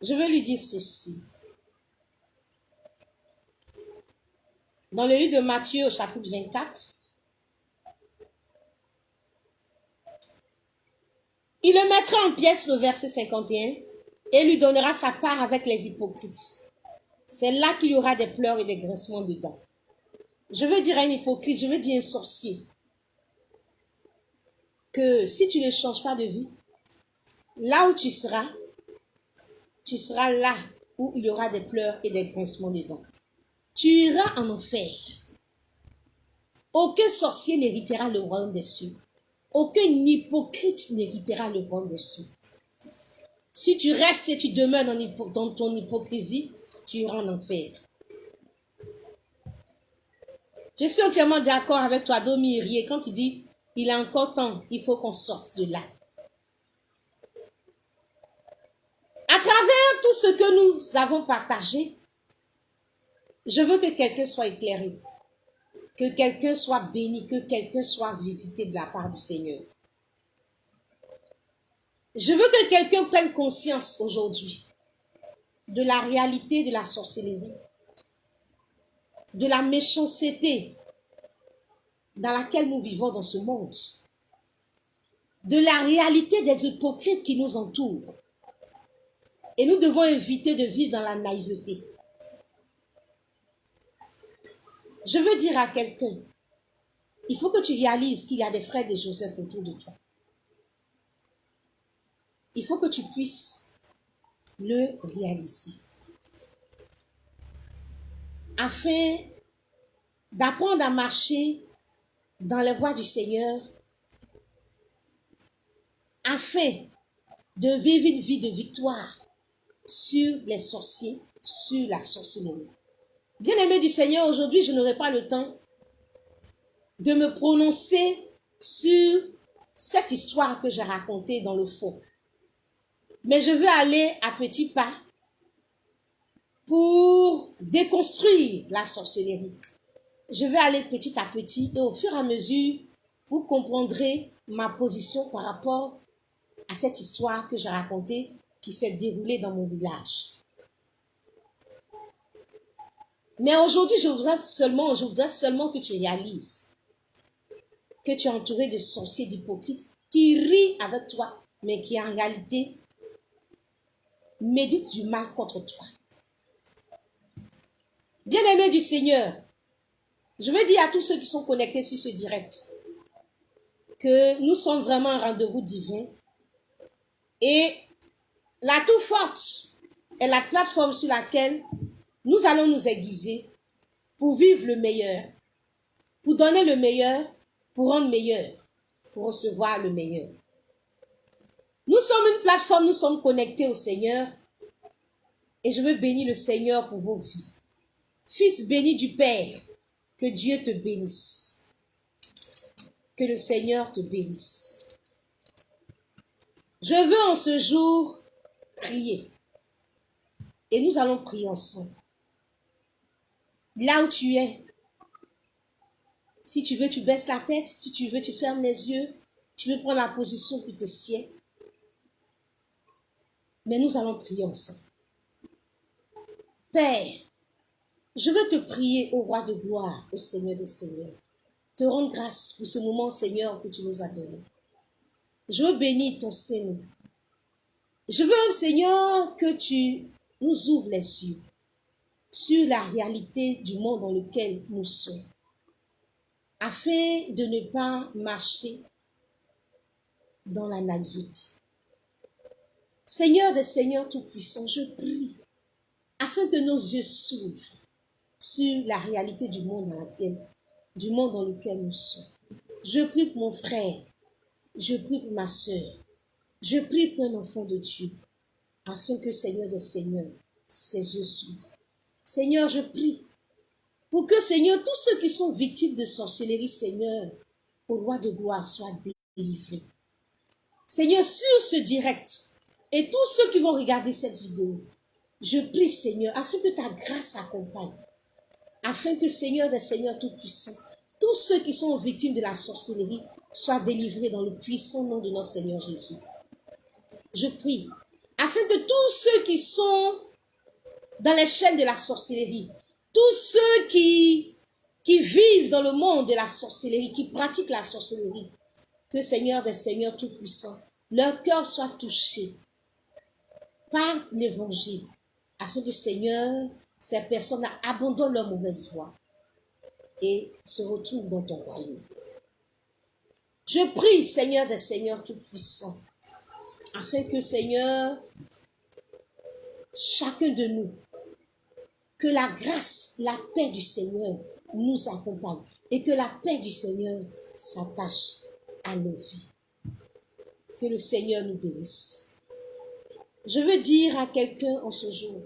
Je veux lui dire ceci. Dans le livre de Matthieu au chapitre 24, il le mettra en pièces le verset 51 et lui donnera sa part avec les hypocrites. C'est là qu'il y aura des pleurs et des grincements dedans. Je veux dire à un hypocrite, je veux dire à un sorcier, que si tu ne changes pas de vie, là où tu seras là où il y aura des pleurs et des grincements dedans. Tu iras en enfer. Aucun sorcier n'héritera le royaume des cieux. Aucun hypocrite n'héritera le royaume des cieux. Si tu restes et tu demeures dans ton hypocrisie, tu iras en enfer. Je suis entièrement d'accord avec toi, Domi Irié, quand tu dis il est encore temps, il faut qu'on sorte de là. À travers tout ce que nous avons partagé, je veux que quelqu'un soit éclairé, que quelqu'un soit béni, que quelqu'un soit visité de la part du Seigneur. Je veux que quelqu'un prenne conscience aujourd'hui de la réalité de la sorcellerie, de la méchanceté dans laquelle nous vivons dans ce monde, de la réalité des hypocrites qui nous entourent. Et nous devons éviter de vivre dans la naïveté. Je veux dire à quelqu'un, il faut que tu réalises qu'il y a des frères de Joseph autour de toi. Il faut que tu puisses le réaliser. Afin d'apprendre à marcher dans les voies du Seigneur, afin de vivre une vie de victoire sur les sorciers, sur la sorcellerie. Bien-aimé du Seigneur, aujourd'hui, je n'aurai pas le temps de me prononcer sur cette histoire que j'ai racontée dans le fond. Mais je veux aller à petits pas pour déconstruire la sorcellerie. Je vais aller petit à petit et au fur et à mesure, vous comprendrez ma position par rapport à cette histoire que j'ai racontée qui s'est déroulée dans mon village. Mais aujourd'hui, je voudrais seulement que tu réalises que tu es entouré de sorciers, d'hypocrites qui rient avec toi, mais qui en réalité méditent du mal contre toi. Bien-aimés du Seigneur, je veux dire à tous ceux qui sont connectés sur ce direct que nous sommes vraiment un rendez-vous divin et la Tour Forte est la plateforme sur laquelle nous allons nous aiguiser pour vivre le meilleur, pour donner le meilleur, pour rendre meilleur, pour recevoir le meilleur. Nous sommes une plateforme, nous sommes connectés au Seigneur et je veux bénir le Seigneur pour vos vies. Fils béni du Père, que Dieu te bénisse. Que le Seigneur te bénisse. Je veux en ce jour prier. Et nous allons prier ensemble. Là où tu es, si tu veux, tu baisses la tête. Si tu veux, tu fermes les yeux. Tu veux prendre la position qui te sied. Mais nous allons prier ensemble. Père, je veux te prier au roi de gloire, au Seigneur des Seigneurs. Te rendre grâce pour ce moment, Seigneur, que tu nous as donné. Je veux bénir ton Seigneur. Je veux, Seigneur, que tu nous ouvres les yeux sur la réalité du monde dans lequel nous sommes, afin de ne pas marcher dans la naïveté. Seigneur des Seigneurs Tout-Puissant, je prie afin que nos yeux s'ouvrent sur la réalité du monde dans lequel nous sommes. Je prie pour mon frère, je prie pour ma sœur, je prie pour un enfant de Dieu, afin que, Seigneur des Seigneurs, ses yeux s'ouvrent. Seigneur, je prie pour que, Seigneur, tous ceux qui sont victimes de sorcellerie, Seigneur, au roi de gloire, soient délivrés. Seigneur, sur ce direct, et tous ceux qui vont regarder cette vidéo, je prie, Seigneur, afin que ta grâce accompagne, afin que, Seigneur des Seigneurs Tout-Puissant, tous ceux qui sont victimes de la sorcellerie soient délivrés dans le puissant nom de notre Seigneur Jésus. Je prie, afin que tous ceux qui sont dans les chaînes de la sorcellerie, tous ceux qui vivent dans le monde de la sorcellerie, qui pratiquent la sorcellerie, que, Seigneur des Seigneurs Tout-Puissant, leur cœur soit touché par l'évangile, afin que, Seigneur, ces personnes abandonnent leur mauvaise voie et se retrouvent dans ton royaume. Je prie, Seigneur des Seigneurs Tout-Puissants, afin que, Seigneur, chacun de nous, que la grâce, la paix du Seigneur nous accompagne et que la paix du Seigneur s'attache à nos vies. Que le Seigneur nous bénisse. Je veux dire à quelqu'un en ce jour,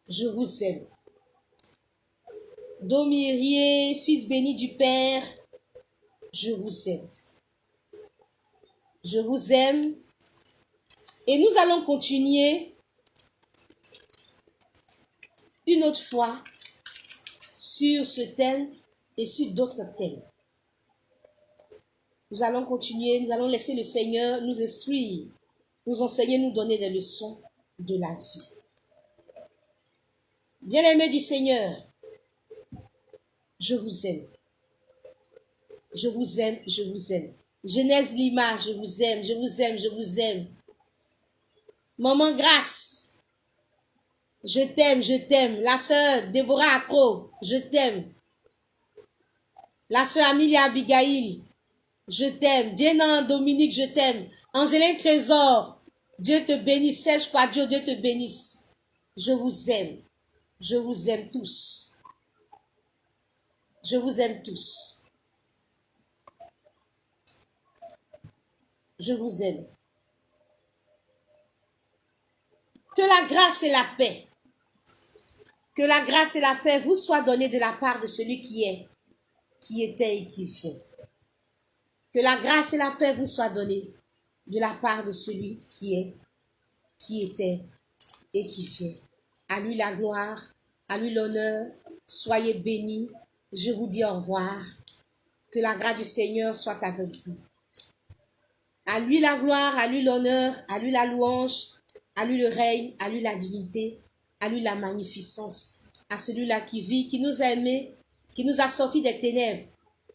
je vous aime. Domirier, fils béni du Père, je vous aime. Je vous aime. Et nous allons continuer une autre fois sur ce thème et sur d'autres thèmes. Nous allons continuer, nous allons laisser le Seigneur nous instruire, nous enseigner, nous donner des leçons de la vie. Bien-aimés du Seigneur, je vous aime. Je vous aime, je vous aime. Genèse Lima, je vous aime, je vous aime, je vous aime. Maman Grâce, je t'aime, je t'aime. La sœur Déborah Accro, je t'aime. La sœur Amelia Abigail, je t'aime. Diana Dominique, je t'aime. Angéline Trésor, Dieu te bénisse. Serge Quadio, Dieu te bénisse. Je vous aime. Je vous aime tous. Je vous aime tous. Je vous aime. Que la grâce et la paix, que la grâce et la paix vous soient données de la part de celui qui est, qui était et qui vient. Que la grâce et la paix vous soient données de la part de celui qui est, qui était et qui vient. À lui la gloire, à lui l'honneur. Soyez bénis. Je vous dis au revoir. Que la grâce du Seigneur soit avec vous. À lui la gloire, à lui l'honneur, à lui la louange, à lui le règne, à lui la dignité, à lui la magnificence, à celui-là qui vit, qui nous a aimés, qui nous a sortis des ténèbres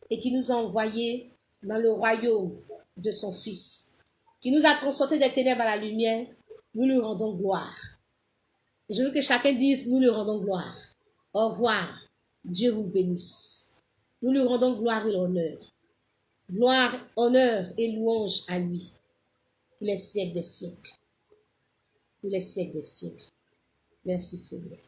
et qui nous a envoyés dans le royaume de son Fils, qui nous a transportés des ténèbres à la lumière. Nous lui rendons gloire. Je veux que chacun dise, nous lui rendons gloire. Au revoir. Dieu vous bénisse. Nous lui rendons gloire et honneur. Gloire, honneur et louange à lui. Pour les siècles des siècles. Pour les siècles des siècles. Merci Seigneur.